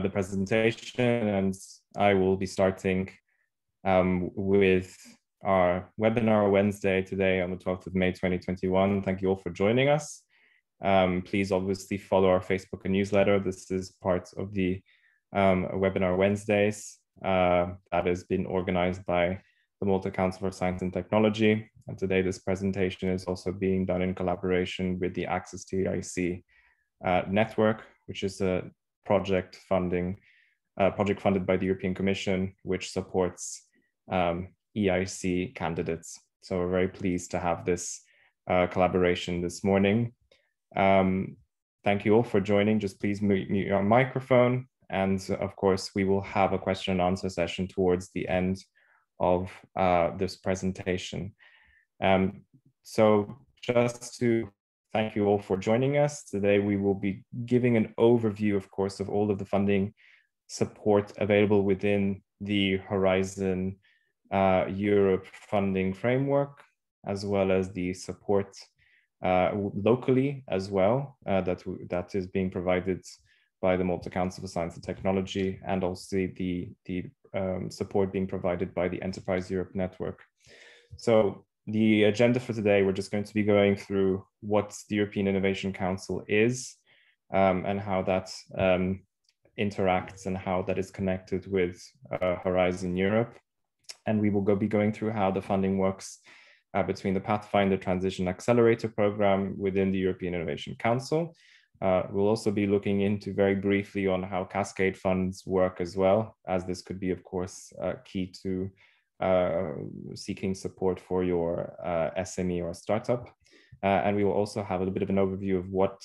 the presentation, and I will be starting with our webinar Wednesday today on the 12th of May 2021. Thank you all for joining us. Please obviously follow our Facebook and newsletter. This is part of the webinar Wednesdays that has been organized by the Malta Council for Science and Technology. And today this presentation is also being done in collaboration with the Access to EIC network, which is a project funded by the European Commission, which supports EIC candidates. So we're very pleased to have this collaboration this morning. Thank you all for joining. Just please mute your microphone. And of course, we will have a question and answer session towards the end of this presentation. So just to thank you all for joining us. Today, we will be giving an overview, of course, of all of the funding support available within the Horizon Europe funding framework, as well as the support locally as well that is being provided by the Malta Council for Science and Technology, and also the support being provided by the Enterprise Europe Network. So the agenda for today, we're just going to be going through what the European Innovation Council is and how that interacts and how that is connected with Horizon Europe. And we will be going through how the funding works between the Pathfinder Transition Accelerator program within the European Innovation Council. We'll also be looking into very briefly on how cascade funds work as well, as this could be, of course, key to seeking support for your SME or startup. And we will also have a little bit of an overview of what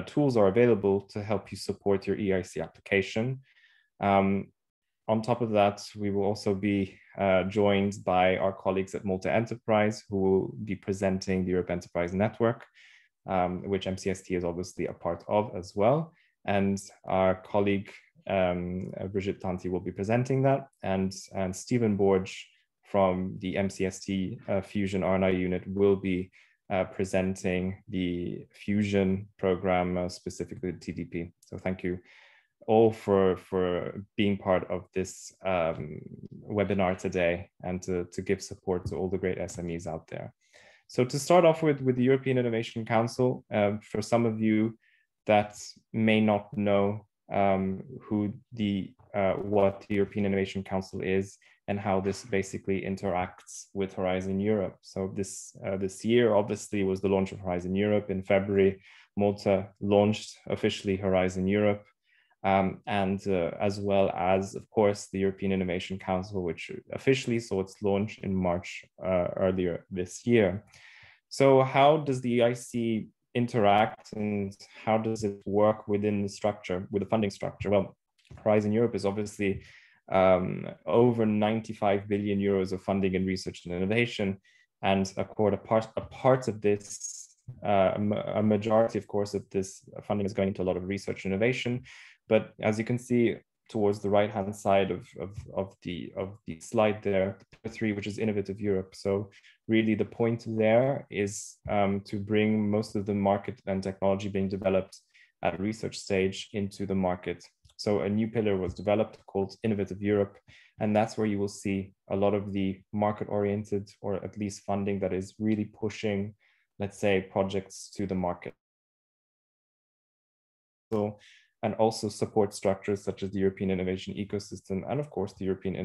tools are available to help you support your EIC application. On top of that, we will also be joined by our colleagues at Malta Enterprise, who will be presenting the Europe Enterprise Network, which MCST is obviously a part of as well. And our colleague, Brigitte Tanti, will be presenting that. And Stephen Borge from the MCST Fusion R&I unit will be presenting the Fusion program, specifically the TDP. So thank you all for being part of this webinar today and to give support to all the great SMEs out there. So to start off with the European Innovation Council, for some of you that may not know what the European Innovation Council is and how this basically interacts with Horizon Europe. So this year, obviously, was the launch of Horizon Europe. In February, Malta launched officially Horizon Europe, and as well as, of course, the European Innovation Council, which officially saw its launch in March earlier this year. So how does the EIC interact and how does it work within the structure, with the funding structure? Well, Horizon Europe is obviously over 95 billion euros of funding in research and innovation, and a part of this, a majority, of course, of this funding is going into a lot of research and innovation. But as you can see towards the right-hand side of the slide there, number 3, which is Innovative Europe. So really the point there is to bring most of the market and technology being developed at research stage into the market. So a new pillar was developed called Innovative Europe, and that's where you will see a lot of the market-oriented, or at least funding that is really pushing, let's say, projects to the market. So, and also support structures such as the European Innovation Ecosystem, and of course the European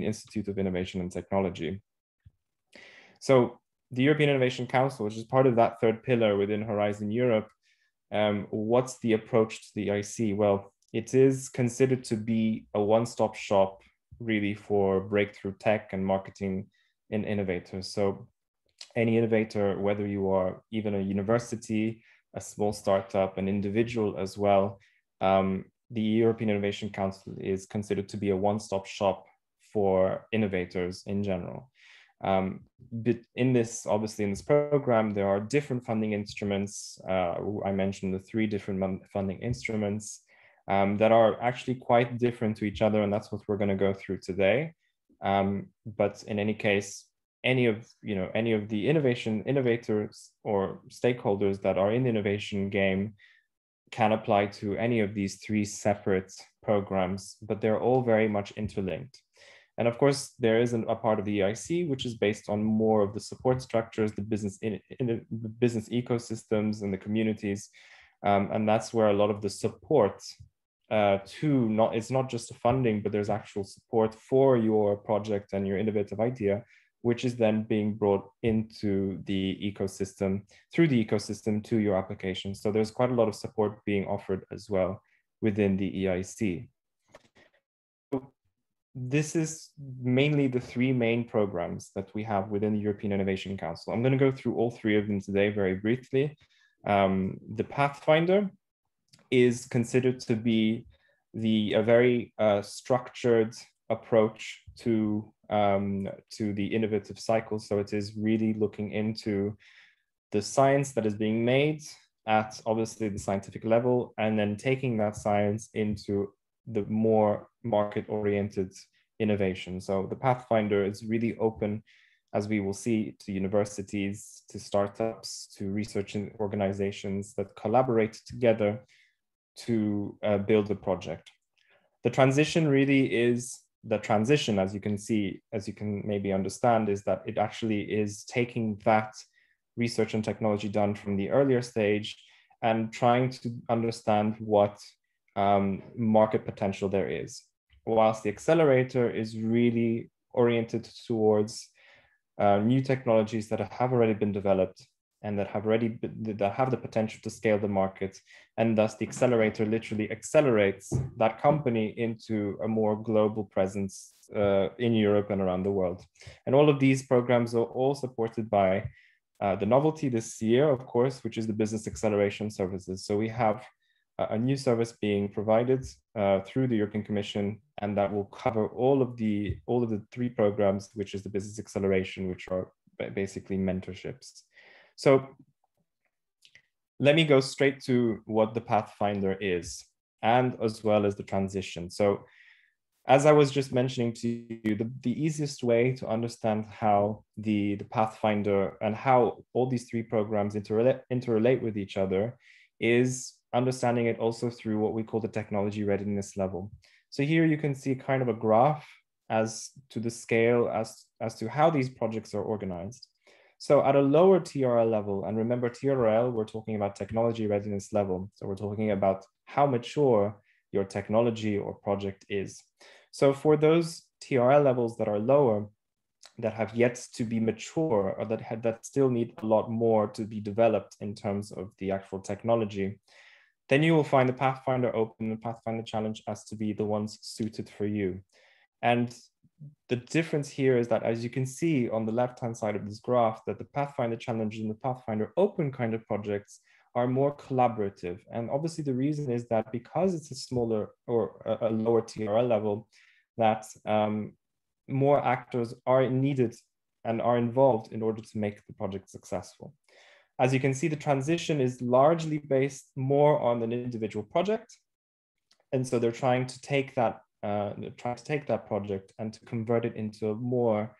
Institute of Innovation and Technology. So the European Innovation Council, which is part of that third pillar within Horizon Europe, what's the approach to the EIC? Well, it is considered to be a one-stop shop really for breakthrough tech and marketing in innovators. So any innovator, whether you are even a university, a small startup, an individual as well, the European Innovation Council is considered to be a one-stop shop for innovators in general. But in this, obviously in this program, there are different funding instruments. I mentioned the 3 different funding instruments that are actually quite different to each other, and that's what we're going to go through today. But in any case, any of the innovators or stakeholders that are in the innovation game can apply to any of these three separate programs, but they're all very much interlinked. And of course, there is a part of the EIC which is based on more of the support structures, the business the business ecosystems and the communities, and that's where a lot of the support it's not just the funding, but there's actual support for your project and your innovative idea, which is then being brought into the ecosystem, through the ecosystem to your application. So there's quite a lot of support being offered as well within the EIC. This is mainly the three main programs that we have within the European Innovation Council. I'm going to go through all three of them today very briefly. The Pathfinder is considered to be a very structured approach to the innovative cycle. So it is really looking into the science that is being made at obviously the scientific level, and then taking that science into the more market-oriented innovation. So the Pathfinder is really open, as we will see, to universities, to startups, to research organizations that collaborate together to build a project. The transition really is the transition, as you can see, as you can maybe understand, is that it actually is taking that research and technology done from the earlier stage and trying to understand what market potential there is. Whilst the accelerator is really oriented towards new technologies that have already been developed and that have the potential to scale the market, and thus the accelerator literally accelerates that company into a more global presence in Europe and around the world. And all of these programs are all supported by the novelty this year, of course, which is the business acceleration services. So we have a new service being provided through the European Commission, and that will cover all of the three programs, which is the business acceleration, which are basically mentorships. So let me go straight to what the Pathfinder is, and as well as the transition. So as I was just mentioning to you, the easiest way to understand how the Pathfinder and how all these three programs interrelate with each other is understanding it also through what we call the technology readiness level. So here you can see kind of a graph as to the scale as to how these projects are organized. So at a lower TRL level, and remember TRL, we're talking about technology readiness level. So we're talking about how mature your technology or project is. So for those TRL levels that are lower, that have yet to be mature, or that still need a lot more to be developed in terms of the actual technology, then you will find the Pathfinder Open and Pathfinder Challenge as to be the ones suited for you. And the difference here is that, as you can see on the left-hand side of this graph, that the Pathfinder Challenge and the Pathfinder Open kind of projects are more collaborative. And obviously the reason is that because it's a smaller or a lower TRL level, that more actors are needed and are involved in order to make the project successful. As you can see, the transition is largely based more on an individual project. And so they're trying to take that project and to convert it into a more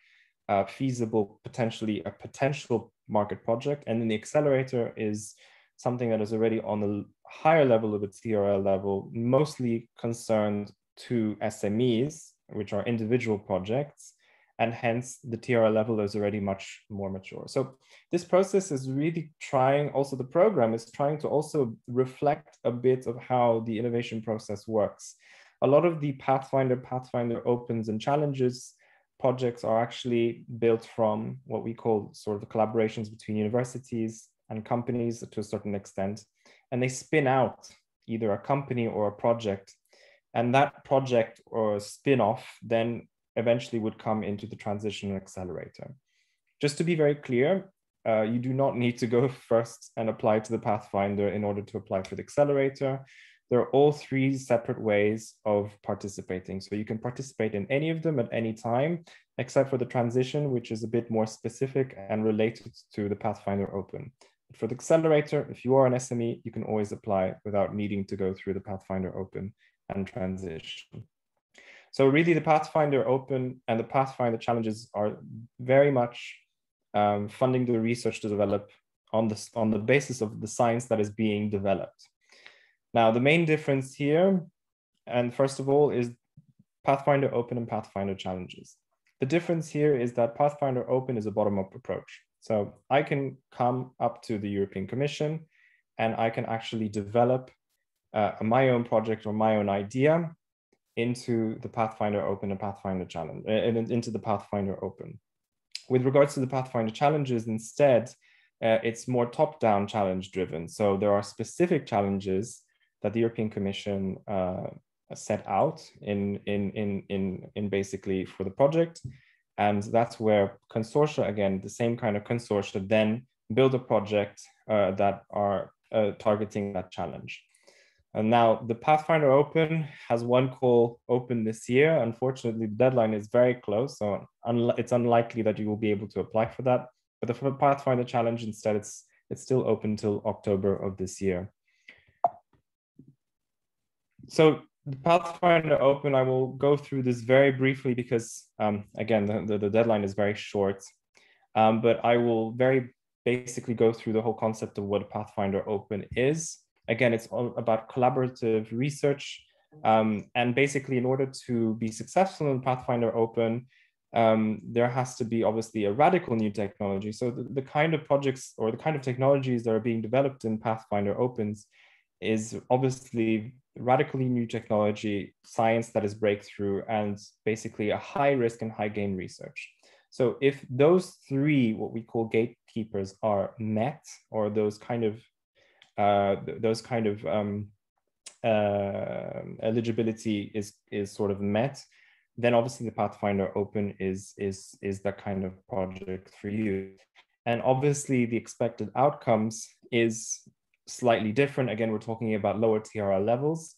feasible, a potential market project. And then the accelerator is something that is already on the higher level of the TRL level, mostly concerned to SMEs, which are individual projects, and hence the TRL level is already much more mature. So this process is really the program is trying to also reflect a bit of how the innovation process works. A lot of the Pathfinder Opens and Challenges projects are actually built from what we call sort of the collaborations between universities and companies to a certain extent. And they spin out either a company or a project. And that project or spin-off then eventually would come into the transition accelerator. Just to be very clear, you do not need to go first and apply to the Pathfinder in order to apply for the accelerator. There are all three separate ways of participating. So you can participate in any of them at any time, except for the transition, which is a bit more specific and related to the Pathfinder Open. But for the accelerator, if you are an SME, you can always apply without needing to go through the Pathfinder Open and transition. So really the Pathfinder Open and the Pathfinder Challenges are very much funding the research to develop on the basis of the science that is being developed. Now, the main difference here, and first of all, is Pathfinder Open and Pathfinder Challenges. The difference here is that Pathfinder Open is a bottom-up approach. So I can come up to the European Commission and I can actually develop my own project or my own idea into the Pathfinder Open and Pathfinder Challenge, into the Pathfinder Open. With regards to the Pathfinder Challenges, instead, it's more top-down challenge driven. So there are specific challenges that the European Commission set out in basically for the project. And that's where consortia, again, the same kind of consortia, then build a project that are targeting that challenge. And now the Pathfinder Open has one call open this year. Unfortunately, the deadline is very close, so it's unlikely that you will be able to apply for that. But the Pathfinder Challenge, instead, it's still open till October of this year. So the Pathfinder Open, I will go through this very briefly because, again, the deadline is very short. But I will very basically go through the whole concept of what Pathfinder Open is. Again, it's all about collaborative research. And basically, in order to be successful in Pathfinder Open, there has to be obviously a radical new technology. So the kind of projects or the kind of technologies that are being developed in Pathfinder Opens is obviously radically new technology, science that is breakthrough, and basically a high risk and high gain research. So if those three, what we call gatekeepers, are met, or those kind of eligibility is sort of met, then obviously the Pathfinder Open is that kind of project for you. And obviously the expected outcomes is slightly different. Again, we're talking about lower TRL levels.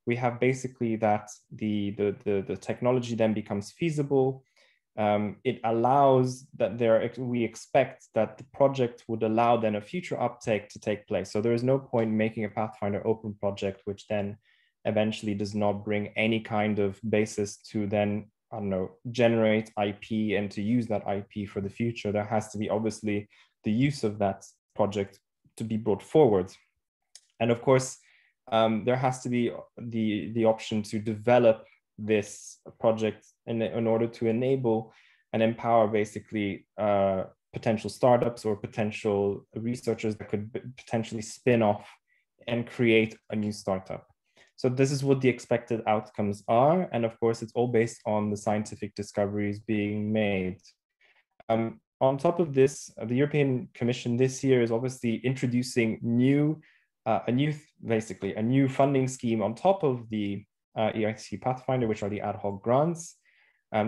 We have basically that the technology then becomes feasible. It allows that we expect that the project would allow then a future uptake to take place. So there is no point in making a Pathfinder Open project, which then eventually does not bring any kind of basis to then, I don't know, generate IP and to use that IP for the future. There has to be obviously the use of that project to be brought forward. And of course, there has to be the option to develop this project in order to enable and empower basically potential startups or potential researchers that could potentially spin off and create a new startup. So this is what the expected outcomes are. And of course, it's all based on the scientific discoveries being made. On top of this, the European Commission this year is obviously introducing a new funding scheme on top of the EIC Pathfinder, which are the ad hoc grants.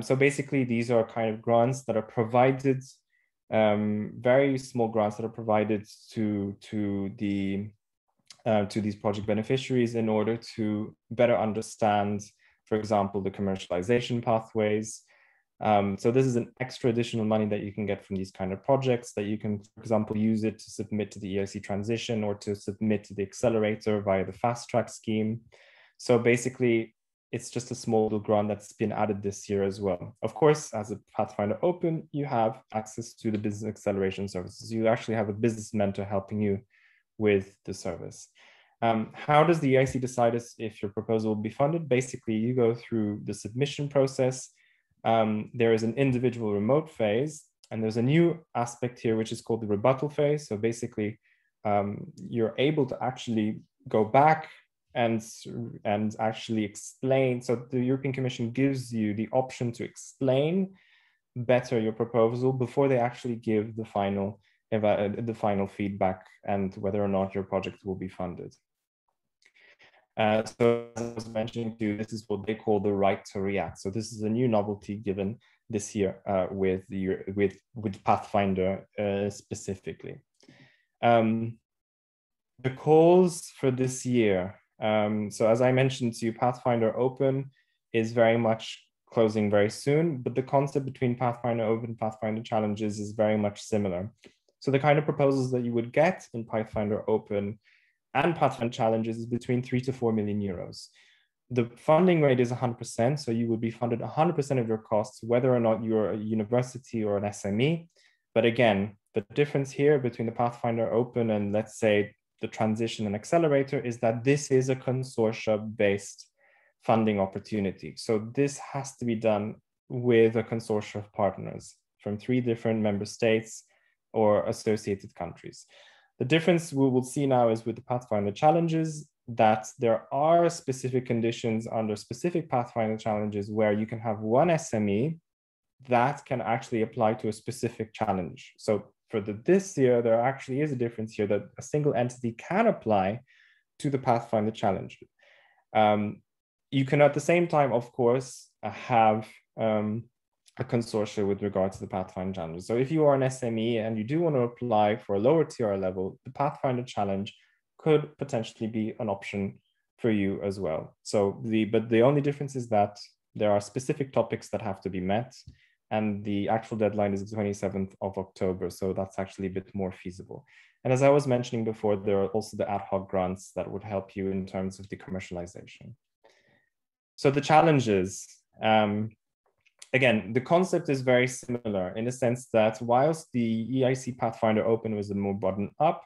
So basically, these are kind of grants that are provided, very small grants that are provided to these project beneficiaries in order to better understand, for example, the commercialization pathways. So this is an extra additional money that you can get from these kind of projects that you can, for example, use it to submit to the EIC transition or to submit to the accelerator via the fast track scheme. So basically, it's just a small little grant that's been added this year as well. Of course, as a Pathfinder Open, you have access to the business acceleration services. You actually have a business mentor helping you with the service. How does the EIC decide if your proposal will be funded? Basically, you go through the submission process. There is an individual remote phase, and there's a new aspect here, which is called the rebuttal phase. So basically, you're able to actually go back and actually explain. So the European Commission gives you the option to explain better your proposal before they actually give the final feedback and whether or not your project will be funded. So as I was mentioning to you, this is what they call the right to react. So this is a new novelty given this year with Pathfinder specifically. The calls for this year. So as I mentioned to you, Pathfinder Open is very much closing very soon, but the concept between Pathfinder Open and Pathfinder Challenges is very much similar. So the kind of proposals that you would get in Pathfinder Open and Pathfinder Challenges is between 3 to 4 million euros. The funding rate is 100%, so you would be funded 100% of your costs, whether or not you're a university or an SME. But again, the difference here between the Pathfinder Open and let's say the transition and accelerator is that this is a consortia-based funding opportunity. So this has to be done with a consortia of partners from 3 different member states or associated countries. The difference we will see now is with the Pathfinder Challenges that there are specific conditions under specific Pathfinder Challenges where you can have one SME that can actually apply to a specific challenge. So for this year, there actually is a difference here that a single entity can apply to the Pathfinder Challenge. You can at the same time, of course, have a consortia with regard to the Pathfinder Challenge. So if you are an SME and you do want to apply for a lower TR level, the Pathfinder Challenge could potentially be an option for you as well. So but the only difference is that there are specific topics that have to be met, and the actual deadline is the 27th of October. So that's actually a bit more feasible. And as I was mentioning before, there are also the ad hoc grants that would help you in terms of the commercialization. So the challenges, again, the concept is very similar in the sense that whilst the EIC Pathfinder Open was a more bottom up,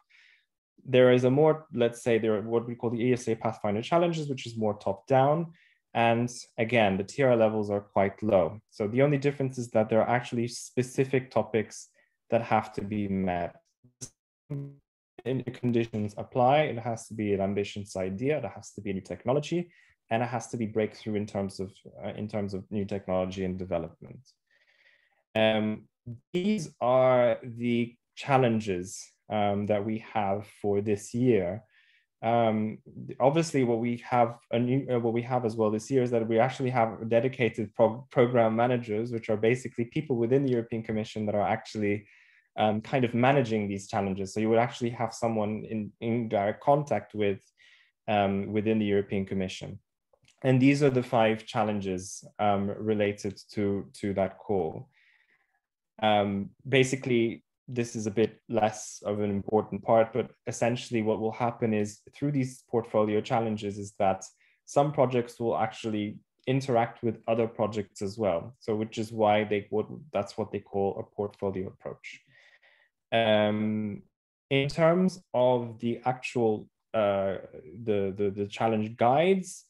there is a more, let's say, there are what we call the EIC Pathfinder Challenges, which is more top down. And again, the TR levels are quite low. So the only difference is that there are actually specific topics that have to be met. In conditions apply, it has to be an ambitious idea, it has to be a new technology, and it has to be breakthrough in terms of new technology and development. These are the challenges that we have for this year. Obviously, what we have as well this year is that we actually have dedicated program managers, which are basically people within the European Commission that are actually kind of managing these challenges. So you would actually have someone in direct contact with within the European Commission. And these are the 5 challenges related to that call. Basically, this is a bit less of an important part, but essentially what will happen is through these portfolio challenges is that some projects will actually interact with other projects as well. So which is why that's what they call a portfolio approach. In terms of the actual, the challenge guides,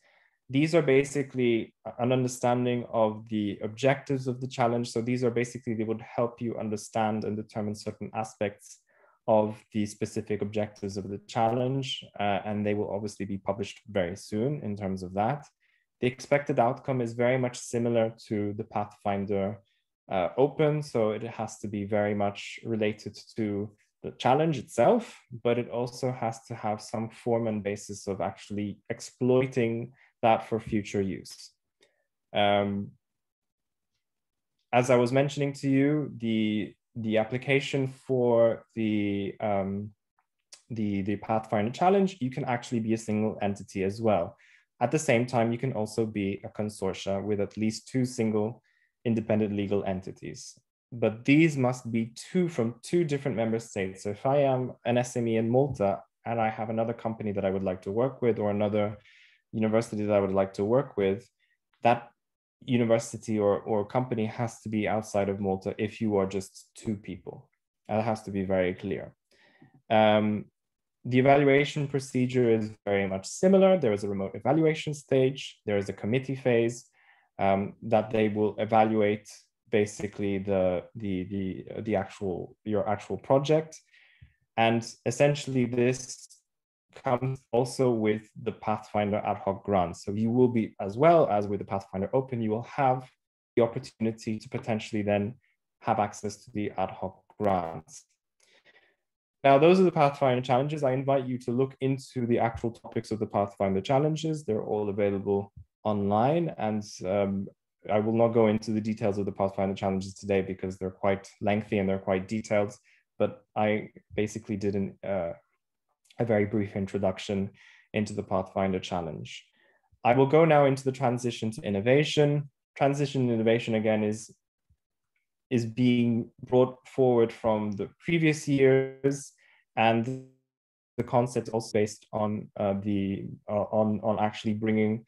these are basically an understanding of the objectives of the challenge. So these are basically, they would help you understand and determine certain aspects of the specific objectives of the challenge. And they will obviously be published very soon in terms of that. The expected outcome is very much similar to the Pathfinder Open. So it has to be very much related to the challenge itself, but it also has to have some form and basis of actually exploiting that for future use. As I was mentioning to you, the application for the Pathfinder Challenge, you can actually be a single entity as well. At the same time, you can also be a consortia with at least 2 single independent legal entities. But these must be from two different member states. So if I am an SME in Malta and I have another company that I would like to work with or another university that I would like to work with, that university or company has to be outside of Malta if you are just 2 people. That has to be very clear. The evaluation procedure is very much similar. There is a remote evaluation stage. There is a committee phase that they will evaluate basically your actual project. And essentially this comes also with the Pathfinder ad hoc grant. So you will be, as well as with the Pathfinder Open, you will have the opportunity to potentially then have access to the ad hoc grants. Now, those are the Pathfinder Challenges. I invite you to look into the actual topics of the Pathfinder Challenges. They're all available online, and I will not go into the details of the Pathfinder Challenges today because they're quite lengthy and they're quite detailed, but I basically did a very brief introduction into the Pathfinder Challenge. I will go now into the transition to innovation. Transition to innovation, again, is being brought forward from the previous years, and the concept is also based on on actually bringing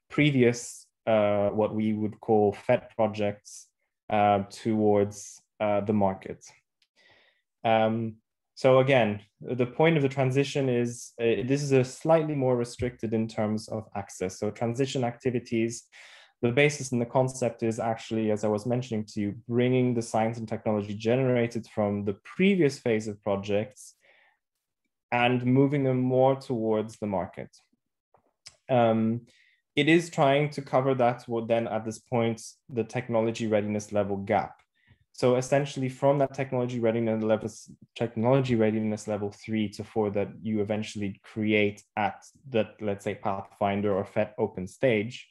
previous what we would call FET projects towards the market. So again, the point of the transition is this is a slightly more restricted in terms of access. So transition activities, the basis and the concept is actually, as I was mentioning to you, bringing the science and technology generated from the previous phase of projects and moving them more towards the market. It is trying to cover that what then at this point, the technology readiness level gap. So essentially from that technology readiness level 3 to 4 that you eventually create at that, let's say, Pathfinder or PhET open stage,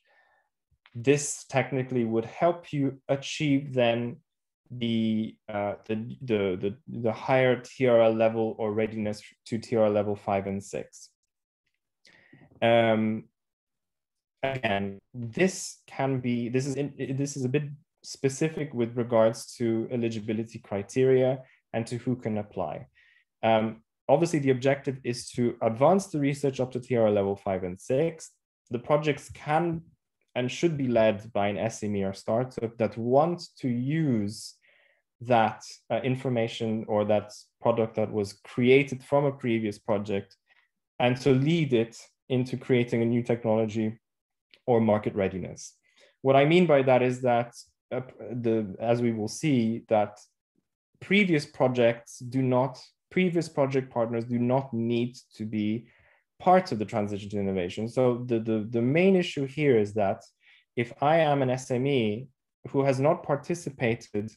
this technically would help you achieve then the higher TRL level or readiness to TRL level 5 and 6. Again, this is a bit specific with regards to eligibility criteria and to who can apply. Obviously, the objective is to advance the research up to TRL level 5 and 6. The projects can and should be led by an SME or startup that want to use that information or that product that was created from a previous project and to lead it into creating a new technology or market readiness. What I mean by that is that, as we will see, that previous project partners do not need to be part of the transition to innovation. So the main issue here is that if I am an SME who has not participated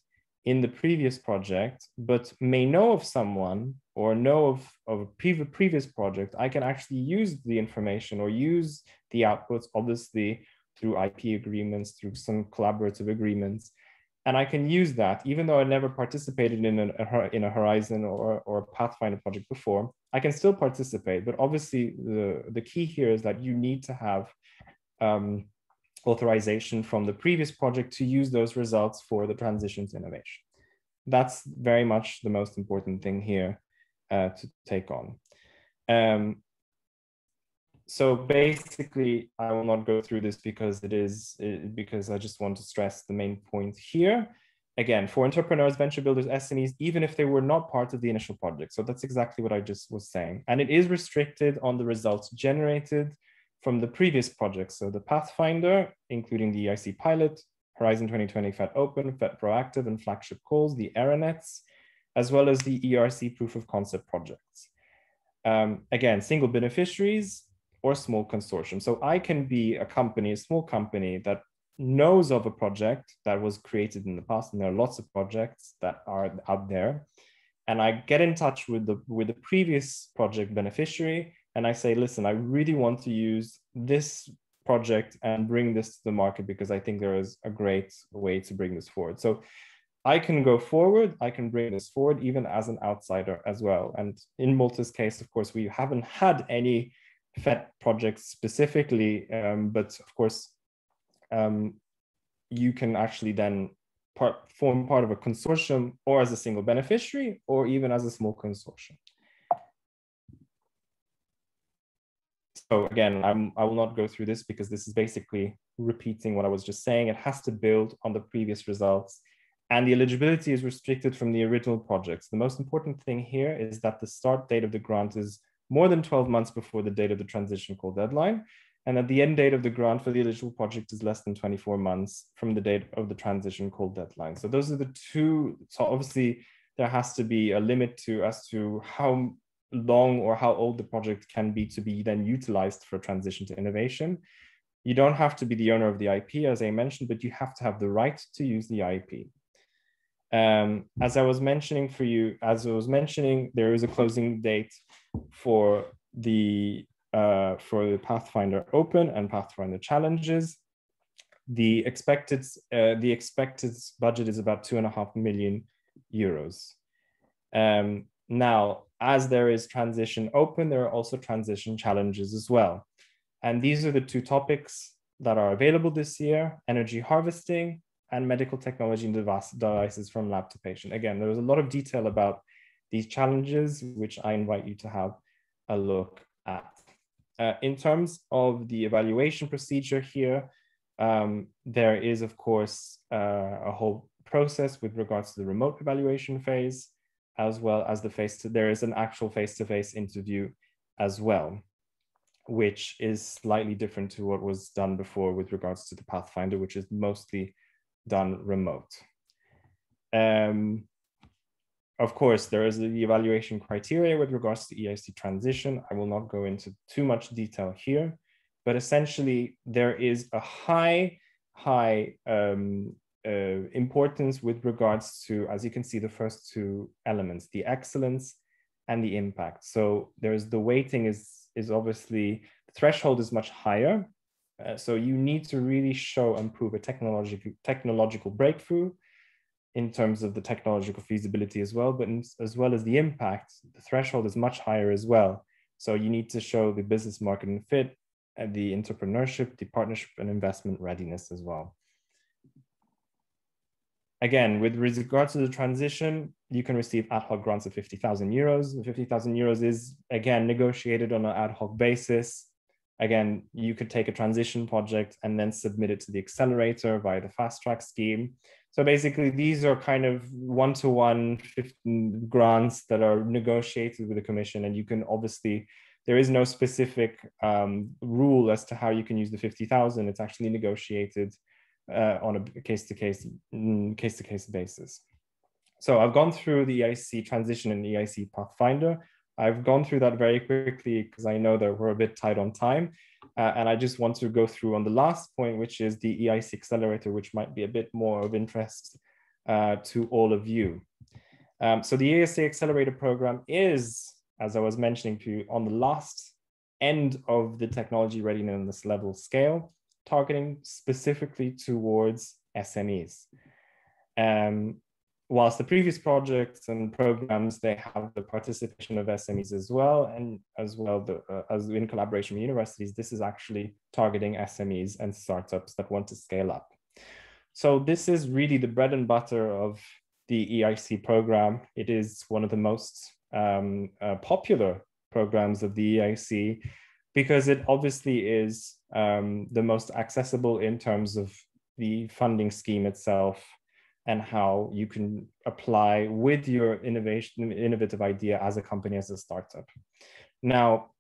in the previous project, but may know of someone or know of a previous project, I can actually use the information or use the outputs, obviously through IP agreements, through some collaborative agreements. And I can use that, even though I never participated in a Horizon or a Pathfinder project before, I can still participate. But obviously the key here is that you need to have authorization from the previous project to use those results for the transition to innovation. That's very much the most important thing here to take on. So basically, I will not go through this because because I just want to stress the main point here. Again, for entrepreneurs, venture builders, SMEs, even if they were not part of the initial project. So that's exactly what I just was saying. And it is restricted on the results generated from the previous projects. So the Pathfinder, including the EIC Pilot, Horizon 2020 PhET Open, PhET Proactive, and flagship calls, the ERANETs, as well as the ERC proof of concept projects. Again, single beneficiaries or small consortium. So I can be a small company that knows of a project that was created in the past, and there are lots of projects that are out there. And I get in touch with the previous project beneficiary, and I say, listen, I really want to use this project and bring this to the market because I think there is a great way to bring this forward. So I can go forward, I can bring this forward even as an outsider as well. And in Malta's case, of course, we haven't had any PhET projects specifically, but of course, you can actually then form part of a consortium or as a single beneficiary or even as a small consortium. So again, I will not go through this because this is basically repeating what I was just saying. It has to build on the previous results, and the eligibility is restricted from the original projects. The most important thing here is that the start date of the grant is more than 12 months before the date of the transition call deadline, and that the end date of the grant for the eligible project is less than 24 months from the date of the transition call deadline. So those are the two. So obviously there has to be a limit as to how long or how old the project can be to be then utilized for transition to innovation. You don't have to be the owner of the IP, as I mentioned, but you have to have the right to use the IP. As I was mentioning, there is a closing date for the Pathfinder Open and Pathfinder Challenges. The expected budget is about €2.5 million. Now, as there is Transition Open, there are also Transition Challenges as well. And these are the two topics that are available this year: energy harvesting and medical technology and devices from lab to patient. Again, there was a lot of detail about these challenges, which I invite you to have a look at. In terms of the evaluation procedure here, there is, of course, a whole process with regards to the remote evaluation phase. as well as there is an actual face-to-face interview as well, which is slightly different to what was done before with regards to the Pathfinder, which is mostly done remote. Of course, there is the evaluation criteria with regards to EIC transition. I will not go into too much detail here, but essentially there is a high importance with regards to, as you can see, the first two elements, the excellence and the impact. So there's the weighting is obviously, the threshold is much higher. So you need to really show and prove a technological breakthrough in terms of the technological feasibility as well, but as well as the impact, the threshold is much higher as well. So you need to show the business market and fit, and the entrepreneurship, the partnership and investment readiness as well. Again, with regard to the transition, you can receive ad hoc grants of 50,000 euros. The 50,000 euros is, again, negotiated on an ad hoc basis. Again, you could take a transition project and then submit it to the accelerator via the fast track scheme. So basically, these are kind of one-to-one 15 grants that are negotiated with the commission, and you can obviously, there is no specific rule as to how you can use the 50,000. It's actually negotiated on a case-to-case basis. So I've gone through the EIC transition and EIC Pathfinder. I've gone through that very quickly because I know that we're a bit tight on time. And I just want to go through on the last point, which is the EIC Accelerator, which might be a bit more of interest to all of you. So the EIC Accelerator program is, as I was mentioning to you, on the last end of the technology readiness level scale, targeting specifically towards SMEs. Whilst the previous projects and programs, they have the participation of SMEs as well, and as well as in collaboration with universities, this is actually targeting SMEs and startups that want to scale up. So this is really the bread and butter of the EIC program. It is one of the most popular programs of the EIC because it obviously is the most accessible in terms of the funding scheme itself, and how you can apply with your innovative idea as a company, as a startup. Now,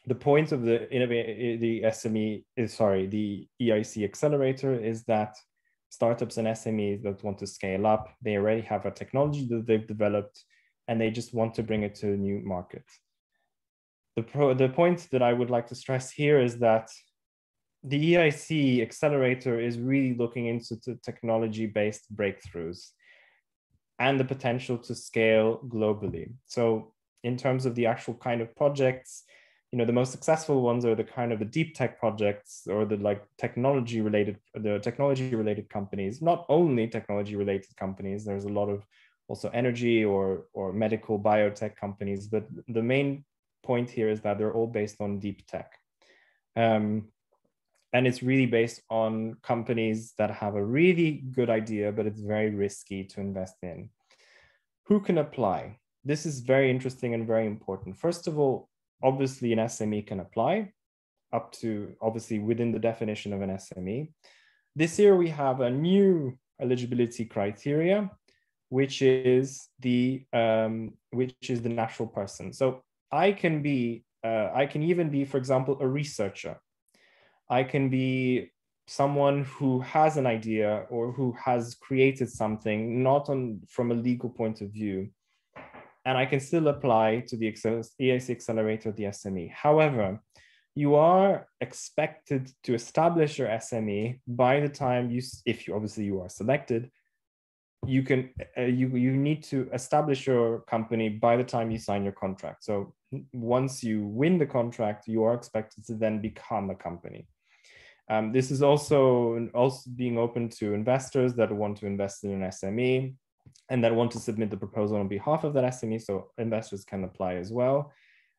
the point of the EIC Accelerator is that startups and SMEs that want to scale up, they already have a technology that they've developed, and they just want to bring it to a new market. The point that I would like to stress here is that the EIC Accelerator is really looking into technology-based breakthroughs and the potential to scale globally. So in terms of the actual kind of projects, you know, the most successful ones are the kind of the deep tech projects, or the technology-related companies. Not only technology-related companies, there's a lot of also energy or medical biotech companies, but the main point here is that they're all based on deep tech. And it's really based on companies that have a really good idea, but it's very risky to invest in. Who can apply? This is very interesting and very important. First of all, obviously an SME can apply up to, obviously within the definition of an SME. This year we have a new eligibility criteria, which is the natural person. So I can even be, for example, a researcher. I can be someone who has an idea or who has created something, not from a legal point of view, and I can still apply to the EIC Accelerator, the SME. However, you are expected to establish your SME by the time if you are selected, you need to establish your company by the time you sign your contract. So once you win the contract, you are expected to then become a company. This is also being open to investors that want to invest in an SME and that want to submit the proposal on behalf of that SME, so investors can apply as well.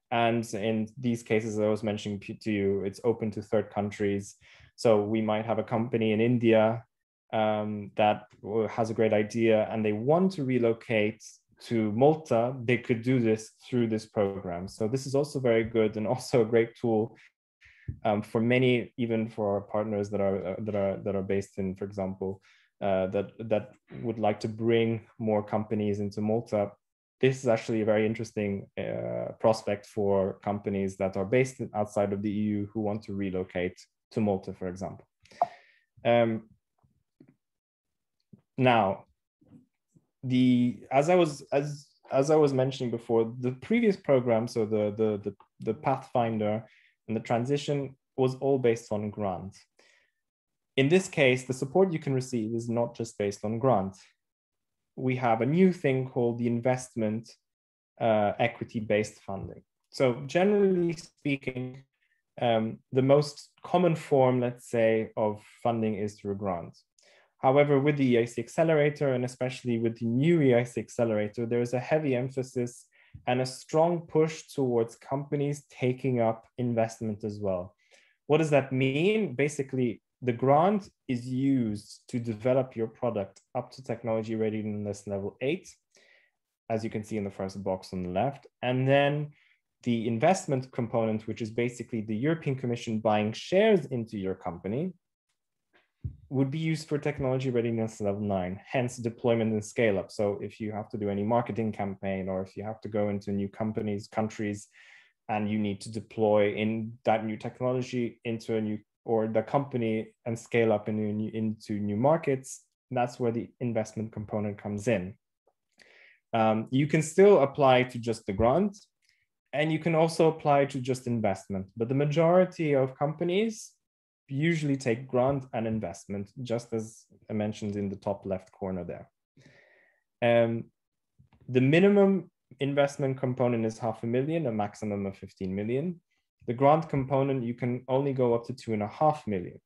And in these cases, I was mentioning to you, it's open to third countries. So we might have a company in India that has a great idea and they want to relocate to Malta. They could do this through this program. So this is also very good and also a great tool for many, even for our partners that are based in, for example, that would like to bring more companies into Malta. this is actually a very interesting prospect for companies that are based outside of the EU who want to relocate to Malta, for example. Now, as I was mentioning before, the previous program, so the Pathfinder and the transition was all based on grant. In this case, the support you can receive is not just based on grant. We have a new thing called the investment equity-based funding. So generally speaking, the most common form, let's say, of funding is through a grant. However, with the EIC Accelerator, and especially with the new EIC Accelerator, there is a heavy emphasis and a strong push towards companies taking up investment as well. What does that mean? Basically, the grant is used to develop your product up to technology readiness level 8, as you can see in the first box on the left. And then the investment component, which is basically the European Commission buying shares into your company, would be used for technology readiness level 9, hence deployment and scale up. So if you have to do any marketing campaign, or if you have to go into new countries, and you need to deploy in that new technology into a new, or the company, and scale up into new markets, that's where the investment component comes in. You can still apply to just the grant, and you can also apply to just investment, but the majority of companies usually take grant and investment, just as I mentioned in the top left corner there. The minimum investment component is 500,000, a maximum of 15 million. The grant component, you can only go up to 2.5 million.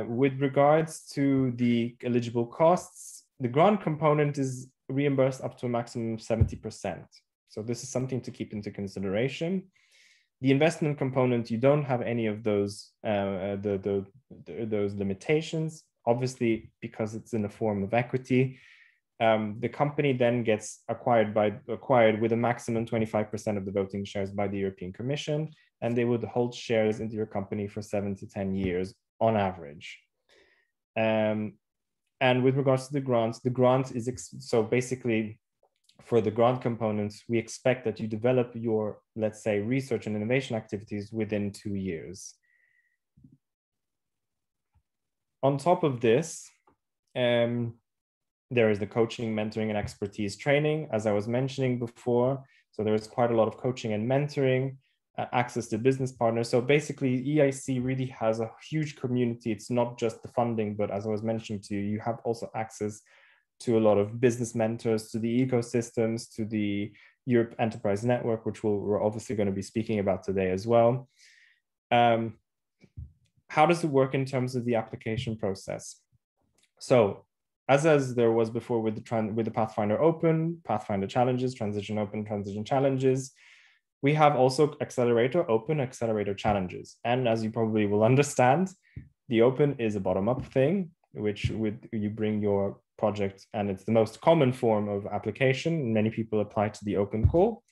With regards to the eligible costs, the grant component is reimbursed up to a maximum of 70%. So this is something to keep into consideration. The investment component, you don't have any of those those limitations, obviously, because it's in the form of equity. The company then gets acquired with a maximum 25% of the voting shares by the European Commission, and they would hold shares into your company for 7 to 10 years on average. And with regards to the grant is, so basically, for the grant components, we expect that you develop your, let's say, research and innovation activities within 2 years. On top of this, there is the coaching, mentoring, and expertise training, as I was mentioning before. So there is quite a lot of coaching and mentoring, access to business partners. So basically, EIC really has a huge community. It's not just the funding, but as I was mentioning to you, you have also access to a lot of business mentors, to the ecosystems, to the Europe Enterprise Network, which we're obviously going to be speaking about today as well. How does it work in terms of the application process? So as there was before with the Pathfinder Open, Pathfinder Challenges, Transition Open, Transition Challenges, we have also Accelerator Open, Accelerator Challenges. And as you probably will understand, the Open is a bottom-up thing, which you bring your project, and it's the most common form of application. Many people apply to the Open call.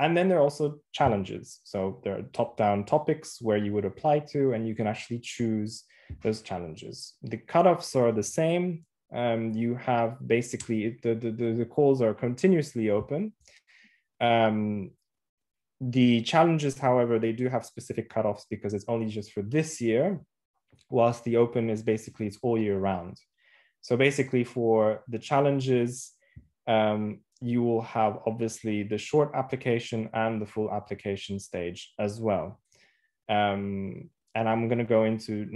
And then there are also challenges. So there are top-down topics where you would apply to, and you can actually choose those challenges. The cutoffs are the same. You have basically, the calls are continuously open. The challenges, however, they do have specific cutoffs because it's only just for this year, whilst the Open is basically, it's all year round. So basically for the challenges, you will have obviously the short application and the full application stage as well. And I'm going to go into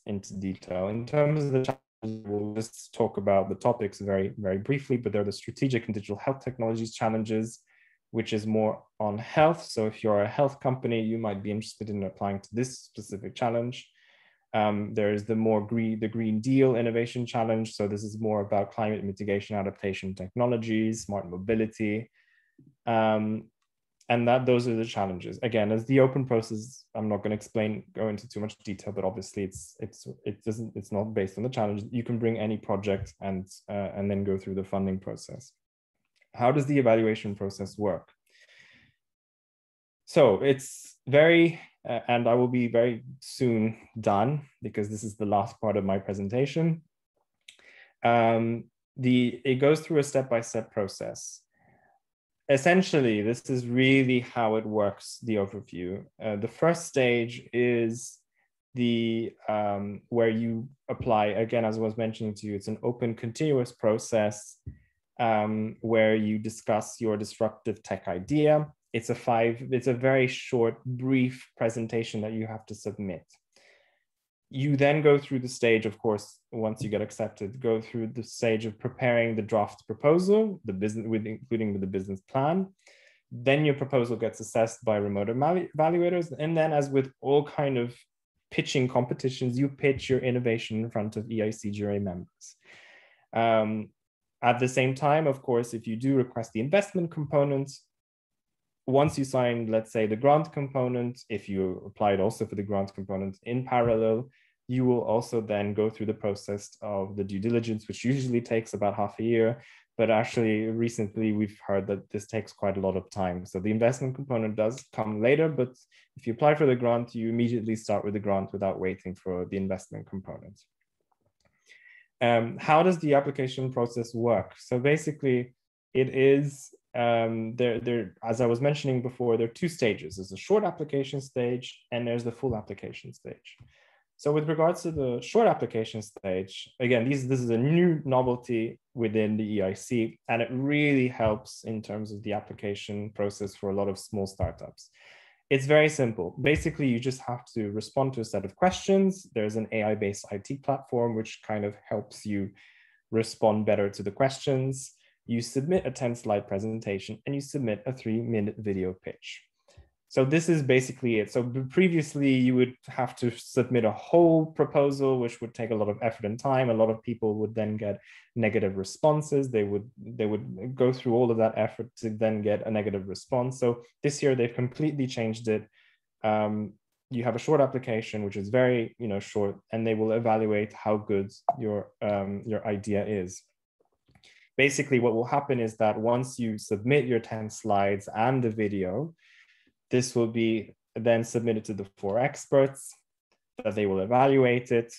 into detail. In terms of the challenges, we'll just talk about the topics very, very briefly, but they're the strategic and digital health technologies challenges, which is more on health. So if you're a health company, you might be interested in applying to this specific challenge. There's the Green Deal Innovation Challenge. So this is more about climate mitigation, adaptation technologies, smart mobility. And those are the challenges. Again, as the Open process, I'm not going to go into too much detail, but obviously it's not based on the challenge. You can bring any project and then go through the funding process. How does the evaluation process work? So it's very, and I will be very soon done because this is the last part of my presentation. It goes through a step-by-step process. essentially, this is really how it works, the overview. The first stage is the where you apply, again, as I was mentioning to you, it's an open continuous process where you discuss your disruptive tech idea. It's a very short, brief presentation that you have to submit. You then go through the stage, of course, once you get accepted, go through the stage of preparing the draft proposal, including with the business plan. Then your proposal gets assessed by remote evaluators. And then, as with all kind of pitching competitions, you pitch your innovation in front of EIC jury members. At the same time, of course, if you do request the investment component, once you sign, let's say, the grant component, if you applied also for the grant component in parallel, you will also then go through the process of the due diligence, which usually takes about half a year. But actually, recently, we've heard that this takes quite a lot of time. So the investment component does come later, but if you apply for the grant, you immediately start with the grant without waiting for the investment component. How does the application process work? So basically, it is, as I was mentioning before, there are two stages. There's a short application stage and there's the full application stage. So with regards to the short application stage, again, this is a new novelty within the EIC, and it really helps in terms of the application process for a lot of small startups. It's very simple. Basically, you just have to respond to a set of questions. There's an AI-based IT platform, which kind of helps you respond better to the questions. You submit a 10-slide presentation and you submit a 3-minute video pitch. So this is basically it. So previously you would have to submit a whole proposal, which would take a lot of effort and time. A lot of people would then get negative responses. They would go through all of that effort to then get a negative response. So this year they've completely changed it. You have a short application, which is very short, and they will evaluate how good your idea is. Basically, what will happen is that once you submit your 10 slides and the video, this will be then submitted to the 4 experts that they will evaluate it.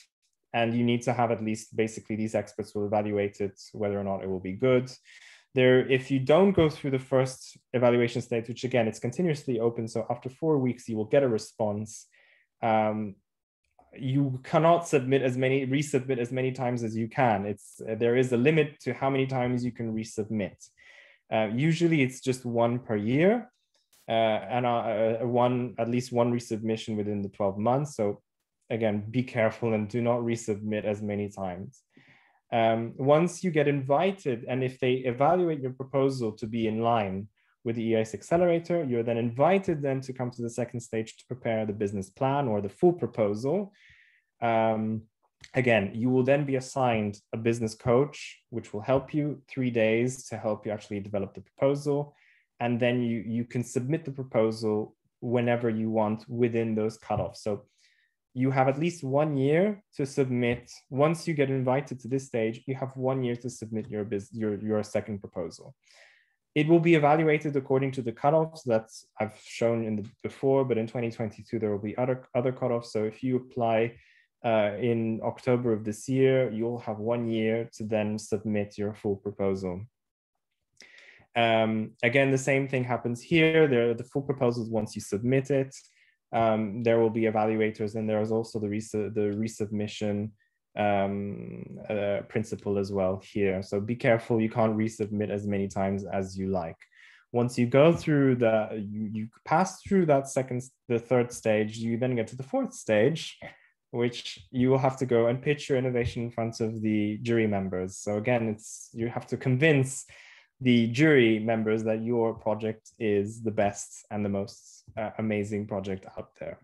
And you need to have at least, basically, these experts will evaluate it, whether or not it will be good. If you don't go through the first evaluation stage, which again, it's continuously open. So after 4 weeks, you will get a response. You cannot resubmit as many times as you can. There is a limit to how many times you can resubmit. Usually it's just 1 per year. And at least one resubmission within the 12 months. So again, be careful and do not resubmit as many times. Once you get invited, and if they evaluate your proposal to be in line with the EIC Accelerator, you're then invited then to come to the second stage to prepare the business plan or the full proposal. Again, you will then be assigned a business coach, which will help you 3 days to help you actually develop the proposal. And then you can submit the proposal whenever you want within those cutoffs. So you have at least 1 year to submit. Once you get invited to this stage, you have 1 year to submit your second proposal. It will be evaluated according to the cutoffs that I've shown before, but in 2022, there will be other cutoffs. So if you apply in October of this year, you'll have 1 year to then submit your full proposal. Again, the same thing happens here. There are the full proposals once you submit it. There will be evaluators, and there is also the resubmission principle as well here. So be careful, you can't resubmit as many times as you like. Once you go through you pass through the third stage, you then get to the fourth stage, which you will have to go and pitch your innovation in front of the jury members. So again, you have to convince the jury members that your project is the best and the most amazing project out there.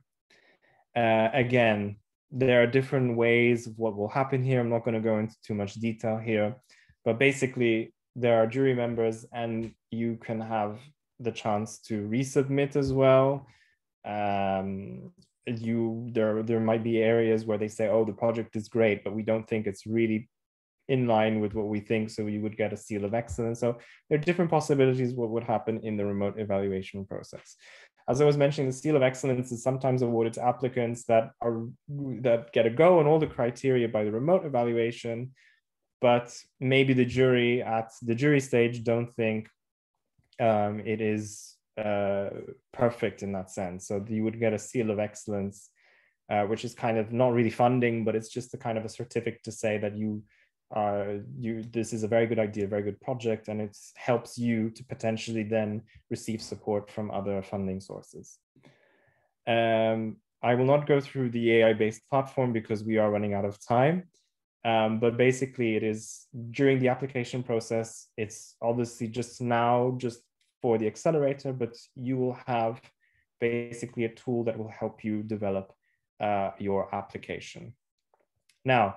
Again, there are different ways of what will happen here. I'm not going to go into too much detail here, but basically there are jury members and you can have the chance to resubmit as well. There might be areas where they say, oh, the project is great, but we don't think it's really in line with what we think, so you would get a seal of excellence. So there are different possibilities what would happen in the remote evaluation process. As I was mentioning, the seal of excellence is sometimes awarded to applicants that get a go on all the criteria by the remote evaluation, but maybe the jury at the jury stage don't think it is perfect in that sense. So you would get a seal of excellence, which is kind of not really funding, but it's just a kind of a certificate to say that this is a very good idea, a very good project, and it helps you to potentially then receive support from other funding sources. I will not go through the AI-based platform because we are running out of time. But basically it is during the application process, it's obviously just for the accelerator, but you will have basically a tool that will help you develop your application. Now,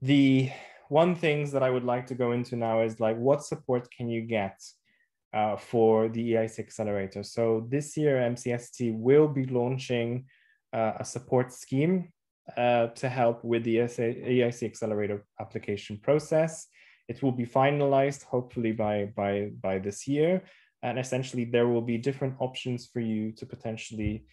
the one things that I would like to go into now is like, what support can you get for the EIC Accelerator? So this year, MCST will be launching a support scheme to help with the EIC Accelerator application process. It will be finalized hopefully by this year. And essentially there will be different options for you to potentially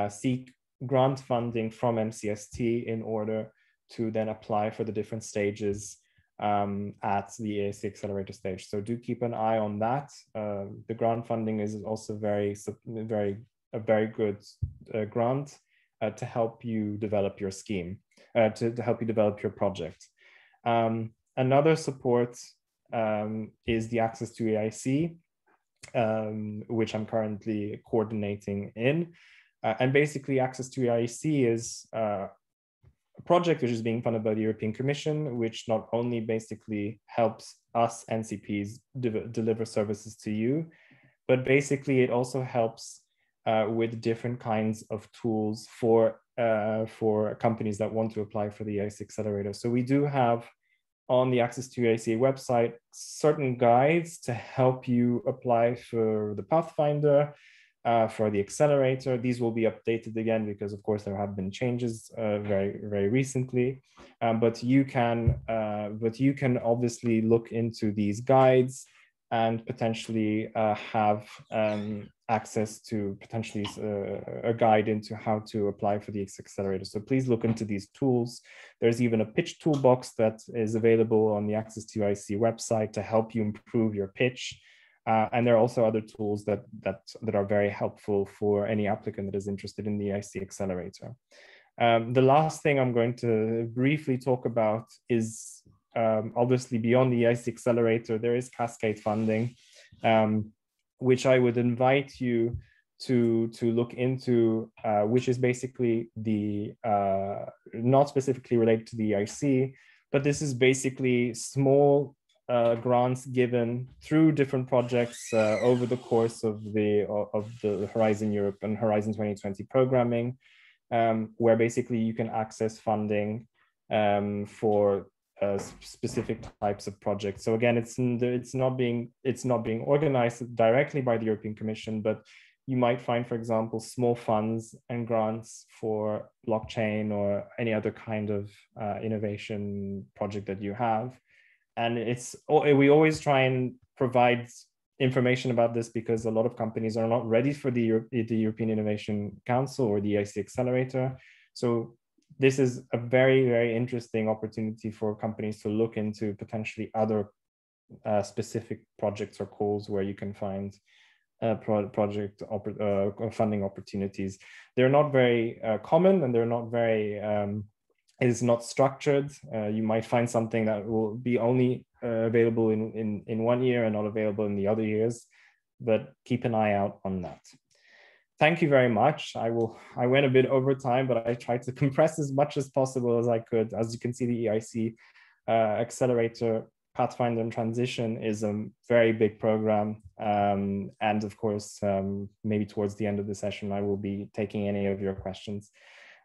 seek grant funding from MCST in order to then apply for the different stages at the EIC Accelerator stage. So do keep an eye on that. The grant funding is also a very good grant to help you develop your scheme, to help you develop your project. Another support is the Access to EIC, which I'm currently coordinating in. And basically Access to EIC is a project which is being funded by the European Commission, which not only basically helps us NCPs deliver services to you, but basically it also helps with different kinds of tools for companies that want to apply for the EIC Accelerator. So we do have on the Access to EIC website certain guides to help you apply for the Pathfinder, for the Accelerator. These will be updated again because of course there have been changes very recently. But you can obviously look into these guides and potentially have access to potentially a guide into how to apply for the Accelerator. So please look into these tools. There's even a pitch toolbox that is available on the Access to EIC website to help you improve your pitch. And there are also other tools that are very helpful for any applicant that is interested in the EIC Accelerator. The last thing I'm going to briefly talk about is obviously beyond the EIC Accelerator, there is Cascade funding, which I would invite you to look into, which is basically the not specifically related to the EIC, but this is basically small grants given through different projects over the course of the Horizon Europe and Horizon 2020 programming, where basically you can access funding for specific types of projects. So again, it's not being organized directly by the European Commission, but you might find, for example, small funds and grants for blockchain or any other kind of innovation project that you have. And we always try and provide information about this because a lot of companies are not ready for the European Innovation Council or the EIC Accelerator. So this is a very interesting opportunity for companies to look into potentially other specific projects or calls where you can find project funding opportunities. They're not very common, and they're not very, it is not structured. You might find something that will be only available in 1 year and not available in the other years, but keep an eye out on that. Thank you very much. I went a bit over time, but I tried to compress as much as possible as I could. As you can see, the EIC Accelerator Pathfinder and Transition is a very big program. And of course, maybe towards the end of the session, I will be taking any of your questions.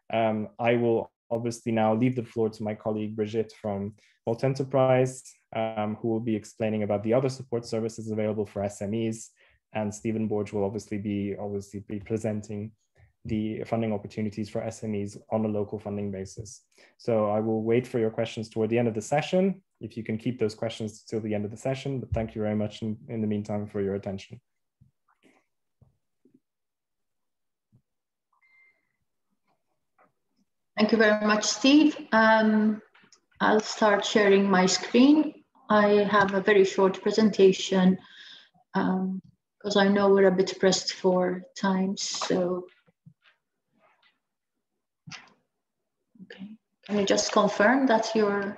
I will obviously now leave the floor to my colleague Brigitte from Malta Enterprise, who will be explaining about the other support services available for SMEs. And Stephen Borge will obviously be presenting the funding opportunities for SMEs on a local funding basis. So I will wait for your questions toward the end of the session, if you can keep those questions till the end of the session. But thank you very much in the meantime for your attention. Thank you very much, Steve. I'll start sharing my screen. I have a very short presentation because I know we're a bit pressed for time. So, okay, can you just confirm that you're?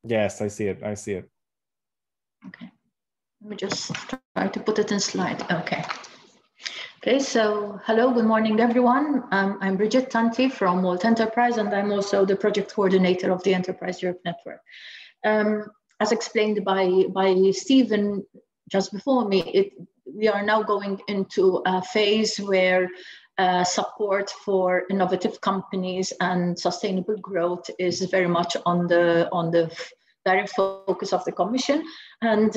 Yes, I see it. I see it. Okay, let me just try to put it in slide. Okay. Okay, so hello, good morning, everyone. I'm Bridget Tanti from Malta Enterprise, and I'm also the project coordinator of the Enterprise Europe Network. As explained by Stephen just before me, we are now going into a phase where support for innovative companies and sustainable growth is very much on the direct focus of the Commission. And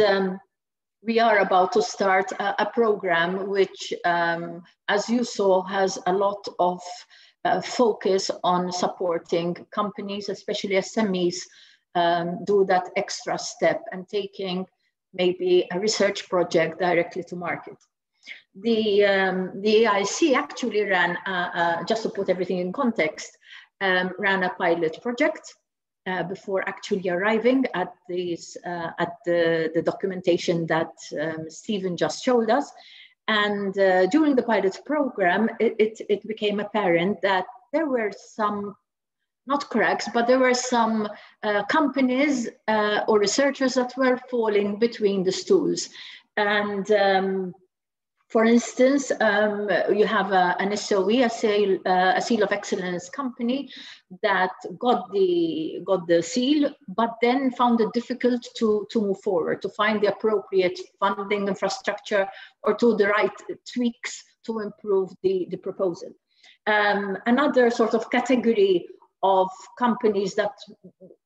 we are about to start a program which, as you saw, has a lot of focus on supporting companies, especially SMEs, do that extra step and taking maybe a research project directly to market. The EIC actually ran, just to put everything in context, ran a pilot project before actually arriving at the documentation that Stephen just showed us. And during the pilot program, it became apparent that there were some, not cracks, but there were some companies or researchers that were falling between the stools. And for instance, you have an SOE, a seal of excellence company that got the seal, but then found it difficult to move forward, to find the appropriate funding infrastructure or to the right tweaks to improve the proposal. Another sort of category of companies that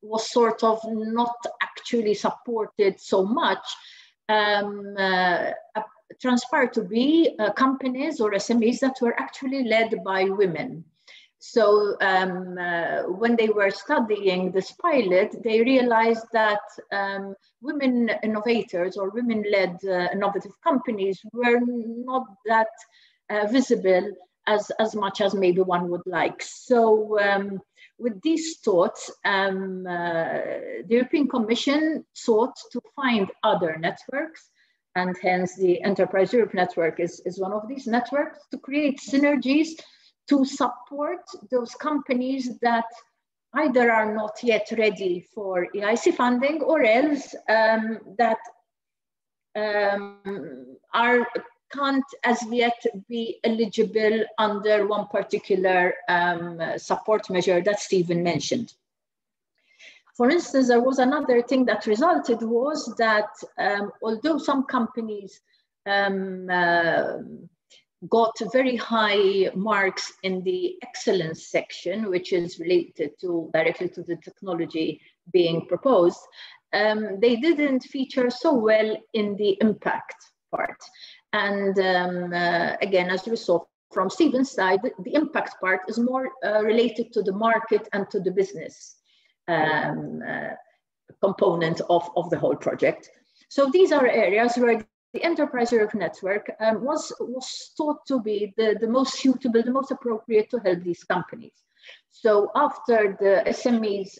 was sort of not actually supported so much transpired to be companies or SMEs that were actually led by women. So when they were studying this pilot, they realized that women innovators or women-led innovative companies were not that visible as much as maybe one would like. So with these thoughts, the European Commission sought to find other networks, and hence the Enterprise Europe Network is one of these networks, to create synergies to support those companies that either are not yet ready for EIC funding or else that can't as yet be eligible under one particular support measure that Stephen mentioned. For instance, there was another thing that resulted was that although some companies got very high marks in the excellence section, which is related directly to the technology being proposed, they didn't feature so well in the impact part. And again, as we saw from Stephen's side, the impact part is more related to the market and to the business component of the whole project. So these are areas where the Enterprise Europe Network was thought to be the most suitable, the most appropriate to help these companies. So after the SMEs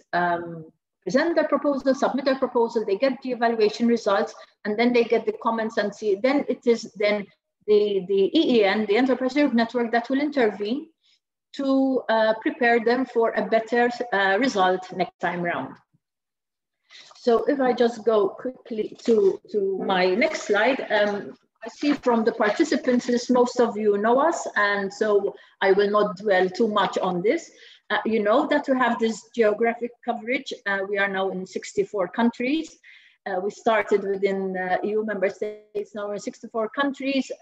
present their proposal, submit their proposal, they get the evaluation results, and then they get the comments and see, then it is then the EEN, the Enterprise Europe Network, that will intervene to prepare them for a better result next time round. So if I just go quickly to my next slide, I see from the participants list, most of you know us, and so I will not dwell too much on this. You know that we have this geographic coverage. We are now in 64 countries. We started within EU member states, now we're in 64 countries.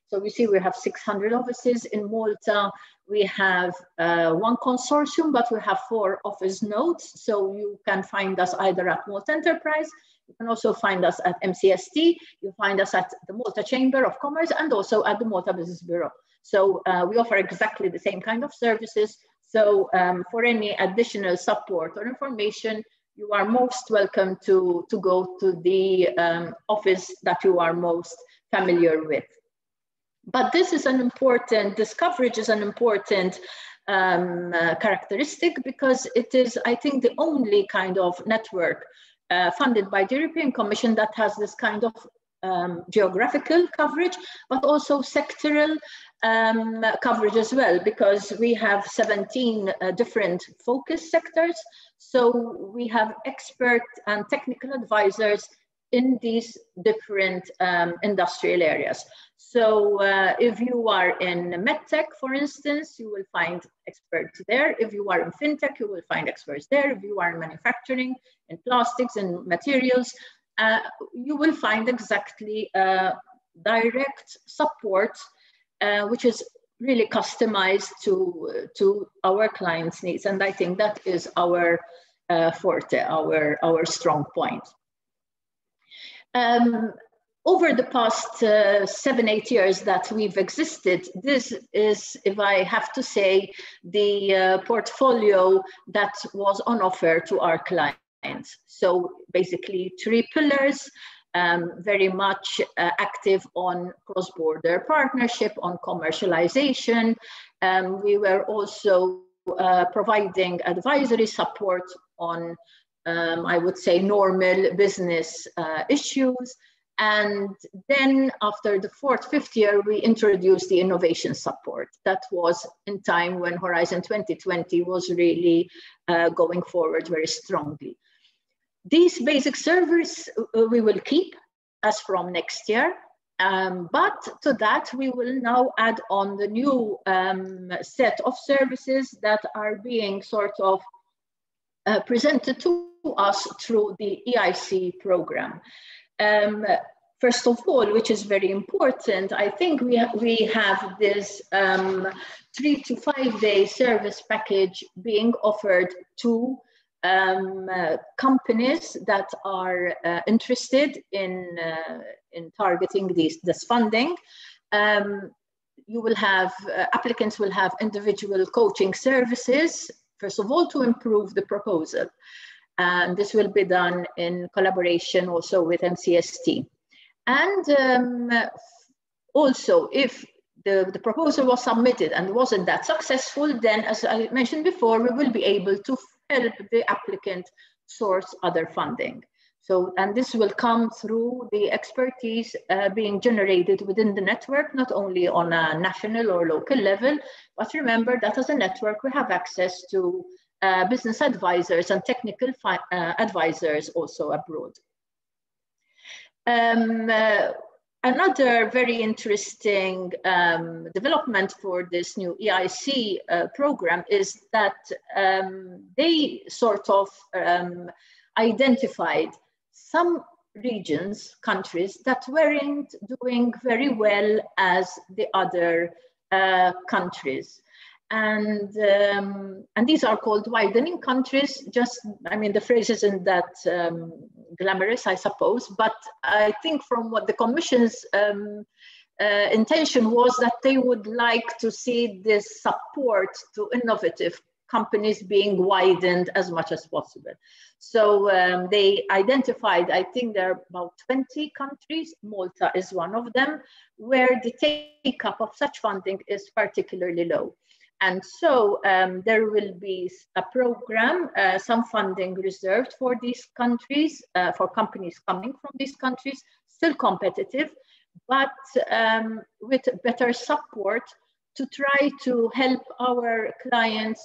So we see we have 600 offices in Malta. We have one consortium, but we have 4 office nodes. So you can find us either at Malta Enterprise, you can also find us at MCST, you find us at the Malta Chamber of Commerce, and also at the Malta Business Bureau. So we offer exactly the same kind of services. So for any additional support or information, you are most welcome to go to the office that you are most familiar with. But this coverage is an important characteristic, because it is, I think, the only kind of network funded by the European Commission that has this kind of geographical coverage, but also sectoral coverage as well, because we have 17 different focus sectors. So we have expert and technical advisors in these different industrial areas. So if you are in medtech, for instance, you will find experts there. If you are in fintech, you will find experts there. If you are in manufacturing, in plastics and materials, you will find exactly direct support, which is really customized to our clients' needs. And I think that is our forte, our strong point. Over the past 7-8 years that we've existed, this is, if I have to say, the portfolio that was on offer to our clients. So basically 3 pillars, very much active on cross-border partnership, on commercialization. We were also providing advisory support on, I would say, normal business issues. And then after the 4th, 5th year, we introduced the innovation support. That was in time when Horizon 2020 was really going forward very strongly. These basic servers we will keep as from next year, but to that we will now add on the new set of services that are being sort of presented to us through the EIC program. First of all, which is very important, I think we have this 3 to 5 day service package being offered to companies that are interested in targeting this funding. You will have, applicants will have individual coaching services, first of all, to improve the proposal. And this will be done in collaboration also with MCST. And also, if the proposal was submitted and wasn't that successful, then as I mentioned before, we will be able to help the applicant source other funding. So, and this will come through the expertise being generated within the network, not only on a national or local level, but remember that as a network, we have access to business advisors and technical advisors also abroad. Another very interesting development for this new EIC program is that they sort of identified some regions, countries that weren't doing very well as the other countries. And these are called widening countries. Just, I mean, the phrase isn't that glamorous, I suppose, but I think from what the Commission's intention was that they would like to see this support to innovative companies being widened as much as possible. So they identified, I think there are about 20 countries, Malta is one of them, where the take-up of such funding is particularly low. And so there will be a program, some funding reserved for these countries, for companies coming from these countries, still competitive, but with better support to try to help our clients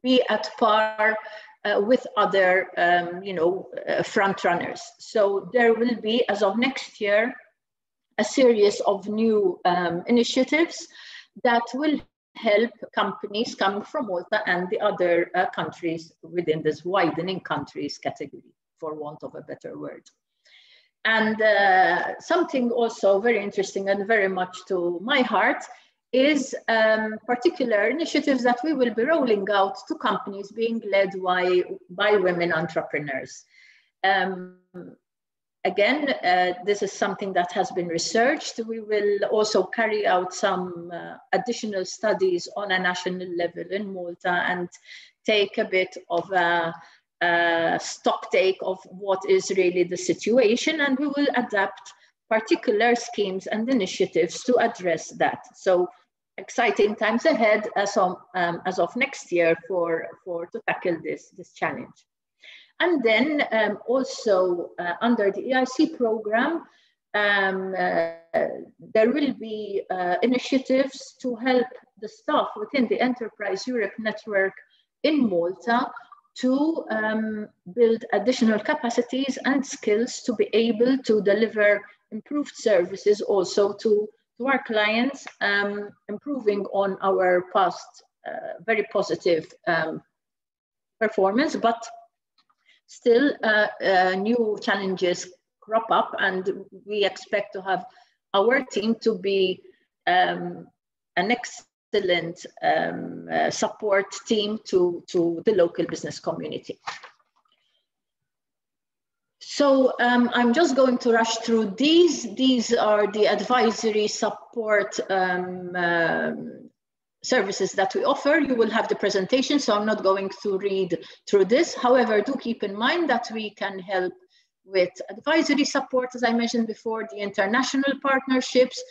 be at par with other, front runners. So there will be, as of next year, a series of new initiatives that will help companies coming from Malta and the other countries within this widening countries category, for want of a better word. And something also very interesting and very much to my heart is particular initiatives that we will be rolling out to companies being led by women entrepreneurs. Again, this is something that has been researched. We will also carry out some additional studies on a national level in Malta and take a bit of a stock take of what is really the situation, and we will adapt particular schemes and initiatives to address that. So exciting times ahead as of next year to tackle this challenge. And then also under the EIC program, there will be initiatives to help the staff within the Enterprise Europe network in Malta to build additional capacities and skills to be able to deliver improved services also to our clients, improving on our past very positive performance, but still new challenges crop up, and we expect to have our team to be an excellent support team to the local business community. So I'm just going to rush through these. These are the advisory support services that we offer. You will have the presentation, so I'm not going to read through this. However, do keep in mind that we can help with advisory support, as I mentioned before, the international partnerships.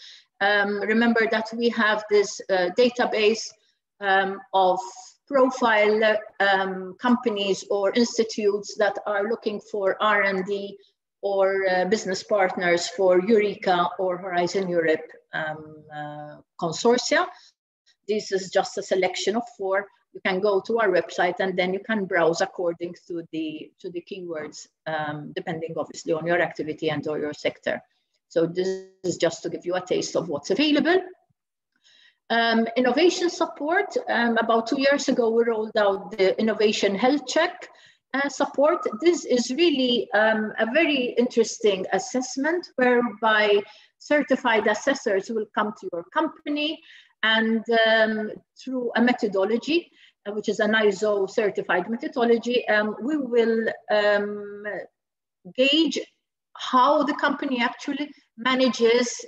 Remember that we have this database of profile companies or institutes that are looking for R&D or business partners for Eureka or Horizon Europe consortia. This is just a selection of 4. You can go to our website and then you can browse according to the keywords, depending obviously on your activity and or your sector. So this is just to give you a taste of what's available. Innovation support. About 2 years ago, we rolled out the Innovation Health Check support. This is really a very interesting assessment whereby certified assessors will come to your company and through a methodology, which is an ISO certified methodology, we will gauge how the company actually manages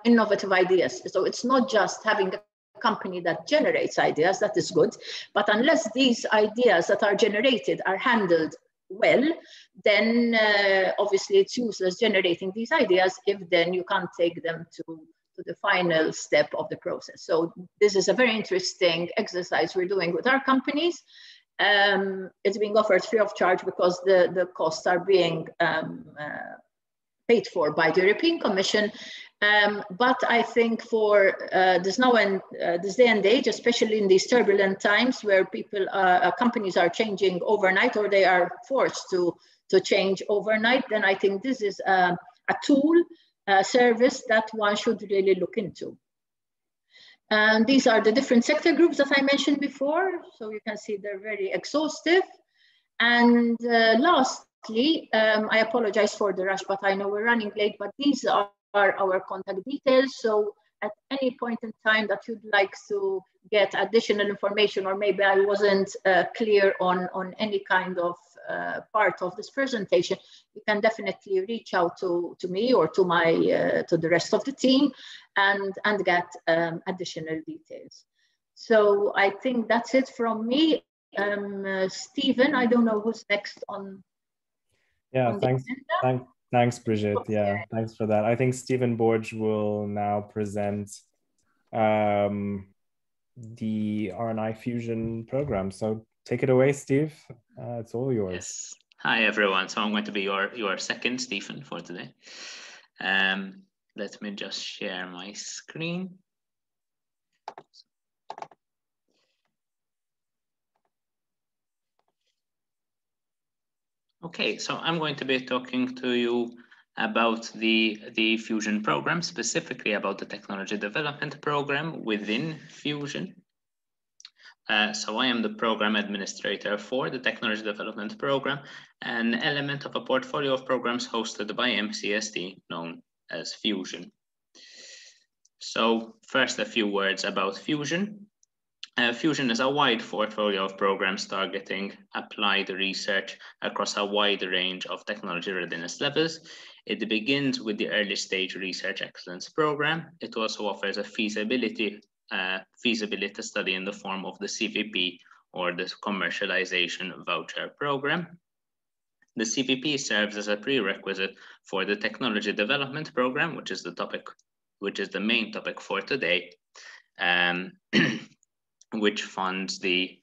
innovative ideas. So it's not just having a company that generates ideas, that is good, but unless these ideas that are generated are handled well, then obviously it's useless generating these ideas if then you can't take them to the final step of the process. So this is a very interesting exercise we're doing with our companies. It's being offered free of charge because the costs are being paid for by the European Commission. But I think for this day and age, especially in these turbulent times where companies are changing overnight or they are forced to change overnight, then I think this is a tool, a service that one should really look into. And these are the different sector groups that I mentioned before. So you can see they're very exhaustive. And lastly, I apologize for the rush, but I know we're running late, but these are our contact details. So at any point in time that you'd like to get additional information, or maybe I wasn't clear on any kind of part of this presentation, you can definitely reach out to me or to the rest of the team and get additional details. So I think that's it from me. Stephen, I don't know who's next on. Yeah, on thanks, Bridget. Yeah, thanks for that. I think Stephen Borge will now present the R&I Fusion program. So take it away, Steve. It's all yours. Yes. Hi, everyone. So I'm going to be your second Stephen for today. Let me just share my screen. Okay, so I'm going to be talking to you about the Fusion program, specifically about the technology development program within Fusion. So I am the program administrator for the technology development program, an element of a portfolio of programs hosted by MCSD known as Fusion. So first, a few words about Fusion. Fusion is a wide portfolio of programs targeting applied research across a wide range of technology readiness levels. It begins with the early stage research excellence program. It also offers a feasibility study in the form of the CVP, or the commercialization voucher program. The CVP serves as a prerequisite for the technology development program, which is the main topic for today. which funds the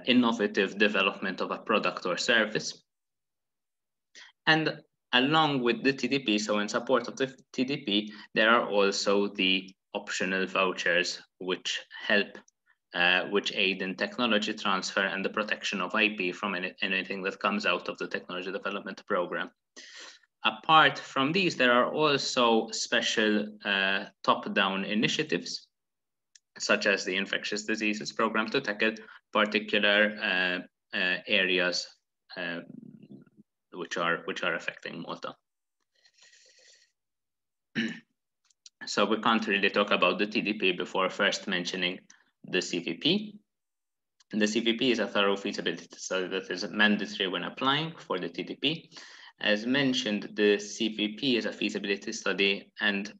innovative development of a product or service. And along with the TDP, so in support of the TDP, there are also the optional vouchers which help, which aid in technology transfer and the protection of IP from anything that comes out of the technology development program. Apart from these, there are also special top-down initiatives, such as the infectious diseases program to tackle particular areas which are affecting Malta. So we can't really talk about the TDP before first mentioning the CVP. The CVP is a thorough feasibility study that is mandatory when applying for the TDP. As mentioned, the CVP is a feasibility study and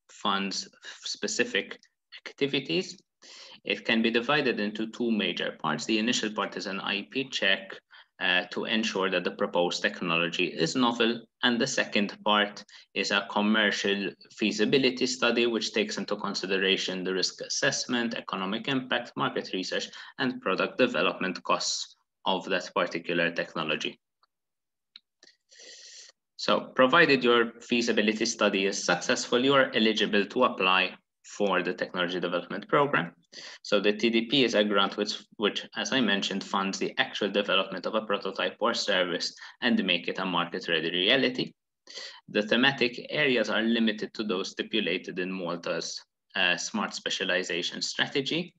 funds specific activities. It can be divided into two major parts. The initial part is an IP check to ensure that the proposed technology is novel, and the second part is a commercial feasibility study, which takes into consideration the risk assessment, economic impact, market research, and product development costs of that particular technology. So, provided your feasibility study is successful, you are eligible to apply for the technology development program. So the TDP is a grant which, as I mentioned, funds the actual development of a prototype or service and make it a market-ready reality. The thematic areas are limited to those stipulated in Malta's smart specialization strategy.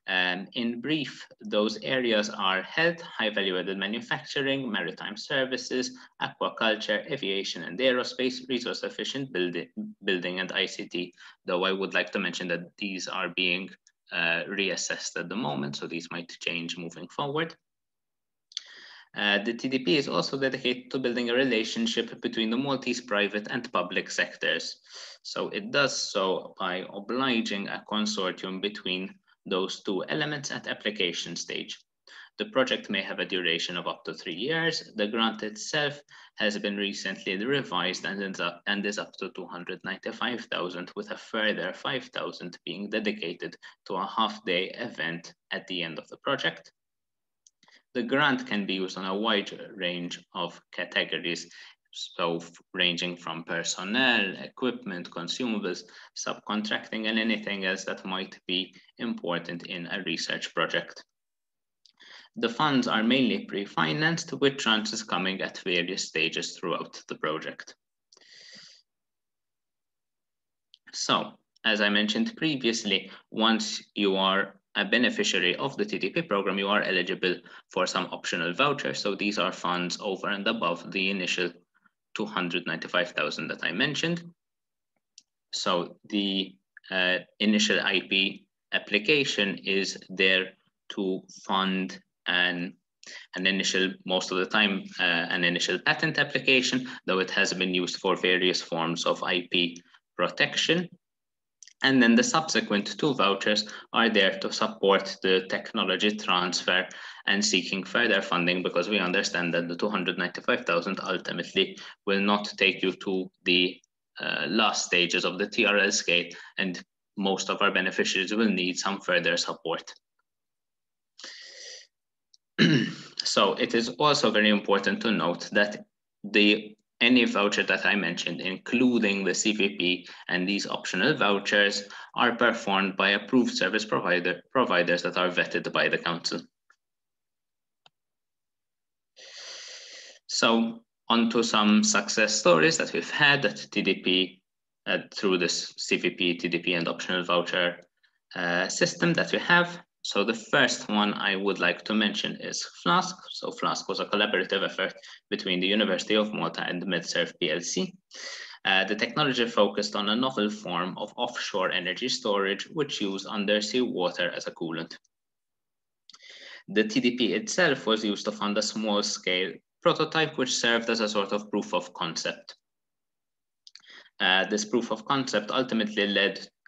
In brief, those areas are health, high value-added manufacturing, maritime services, aquaculture, aviation and aerospace, resource-efficient building, and ICT, though I would like to mention that these are being reassessed at the moment, so these might change moving forward. The TDP is also dedicated to building a relationship between the Maltese private and public sectors. So it does so by obliging a consortium between those two elements at application stage. The project may have a duration of up to 3 years. The grant itself has been recently revised and is up to 295,000, with a further 5,000 being dedicated to a half-day event at the end of the project. The grant can be used on a wide range of categories, so ranging from personnel, equipment, consumables, subcontracting, and anything else that might be important in a research project. The funds are mainly pre-financed, with tranches coming at various stages throughout the project. So, as I mentioned previously, once you are a beneficiary of the TDP program, you are eligible for some optional vouchers. So these are funds over and above the initial 295,000 that I mentioned. So the initial IP application is there to fund an initial, most of the time, an initial patent application, though it has been used for various forms of IP protection. And then the subsequent two vouchers are there to support the technology transfer and seeking further funding, because we understand that the 295,000 ultimately will not take you to the last stages of the TRL scale, and most of our beneficiaries will need some further support. So it is also very important to note that any voucher that I mentioned, including the CVP and these optional vouchers, are performed by approved service providers that are vetted by the council. So on to some success stories that we've had at TDP through this CVP, TDP, and optional voucher system that we have. So the first one I would like to mention is FLASK. So FLASK was a collaborative effort between the University of Malta and MedServe PLC. The technology focused on a novel form of offshore energy storage, which used undersea water as a coolant. The TDP itself was used to fund a small-scale prototype, which served as a sort of proof of concept. This proof of concept ultimately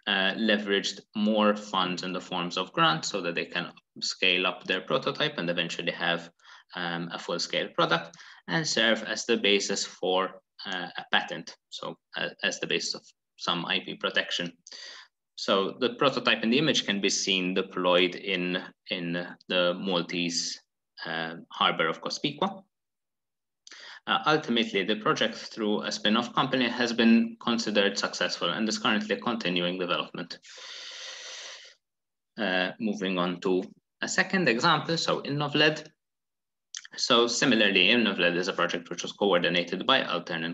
leveraged more funds in the forms of grants so that they can scale up their prototype and eventually have a full-scale product, and serve as the basis for a patent, so as the basis of some IP protection. So the prototype in the image can be seen deployed in the Maltese harbor of Cospicua. Ultimately, the project through a spin-off company has been considered successful and is currently continuing development. Moving on to a second example, so Innovled. So similarly, Innovled is a project which was coordinated by Altern in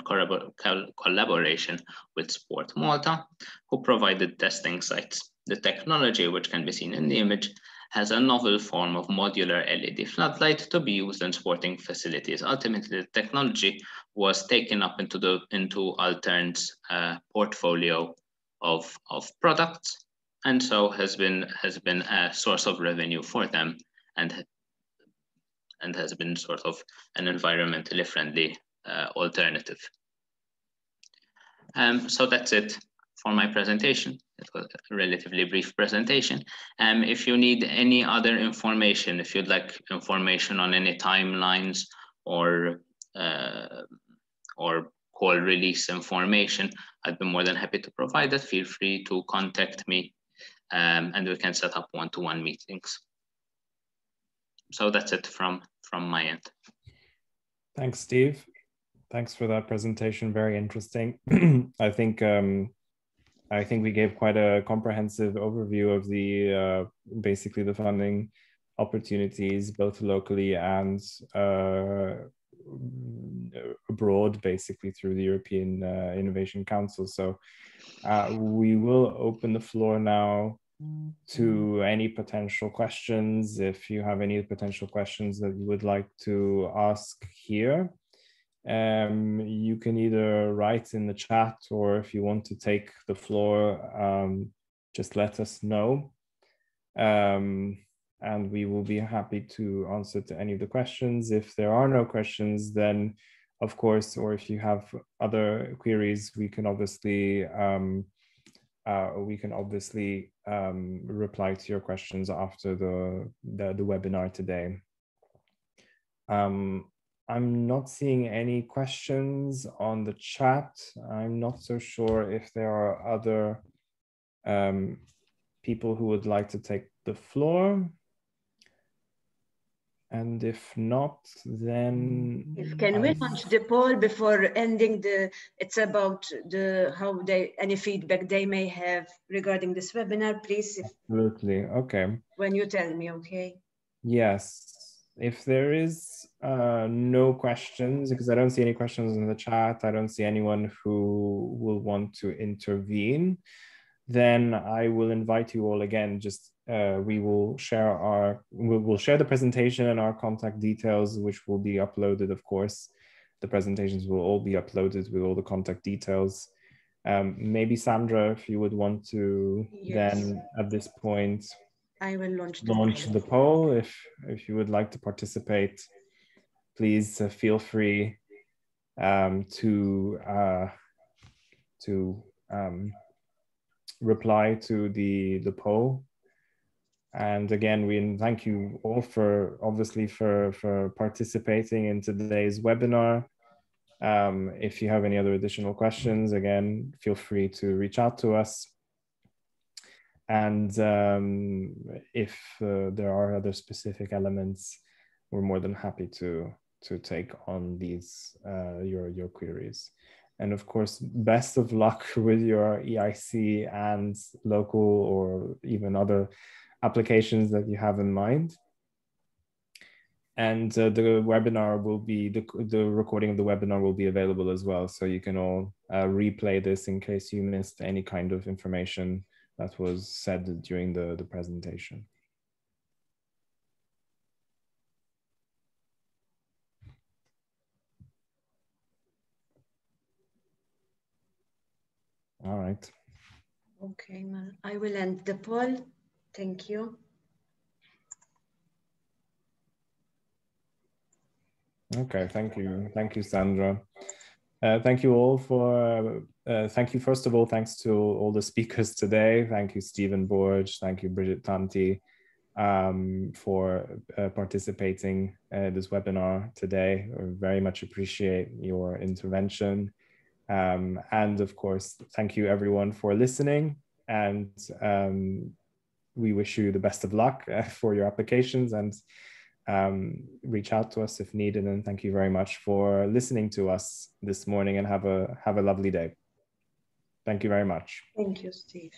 collaboration with Sport Malta, who provided testing sites. The technology, which can be seen in the image, has a novel form of modular LED floodlight to be used in sporting facilities. Ultimately, the technology was taken up into Altern's portfolio of products, and so has been a source of revenue for them, and has been sort of an environmentally friendly alternative. So that's it for my presentation. It was a relatively brief presentation. If you need any other information, if you'd like information on any timelines or call release information, I'd be more than happy to provide that. Feel free to contact me and we can set up one-to-one meetings. So that's it from my end. Thanks, Steve. Thanks for that presentation. Very interesting. I think we gave quite a comprehensive overview of the basically the funding opportunities, both locally and abroad, basically through the European Innovation Council. So we will open the floor now to any potential questions. If you have any potential questions that you would like to ask here, you can either write in the chat, or if you want to take the floor, just let us know. And we will be happy to answer to any of the questions. If there are no questions, then of course, or if you have other queries, we can obviously reply to your questions after the webinar today. I'm not seeing any questions on the chat. I'm not so sure if there are other people who would like to take the floor. And if not, then can we launch the poll before ending it's about how any feedback they may have regarding this webinar, please. Absolutely. Okay. When you tell me, okay. Yes. If there is no questions, because I don't see any questions in the chat, I don't see anyone who will want to intervene, then I will invite you all again. Just we'll share the presentation and our contact details, which will be uploaded, of course. The presentations will all be uploaded with all the contact details. Maybe Sandra, if you would want to, yes, then at this point, I will launch the poll. If you would like to participate, please feel free to reply to the poll. And again, we thank you all for participating in today's webinar. If you have any other additional questions, again, feel free to reach out to us. And if there are other specific elements, we're more than happy to take on these your queries. And of course, best of luck with your EIC and local or even other applications that you have in mind. And the webinar will be, the recording of the webinar will be available as well. So you can all replay this in case you missed any kind of information that was said during the presentation. All right. Okay, I will end the poll. Thank you. Okay, thank you, Sandra. Thank you all for, thank you, first of all, thanks to all the speakers today. Thank you, Stephen Borge. Thank you, Bridget Tanti, for participating in this webinar today. I very much appreciate your intervention. And of course, thank you everyone for listening. and we wish you the best of luck for your applications, and reach out to us if needed. And thank you very much for listening to us this morning, and have a lovely day. Thank you very much. Thank you, Steve.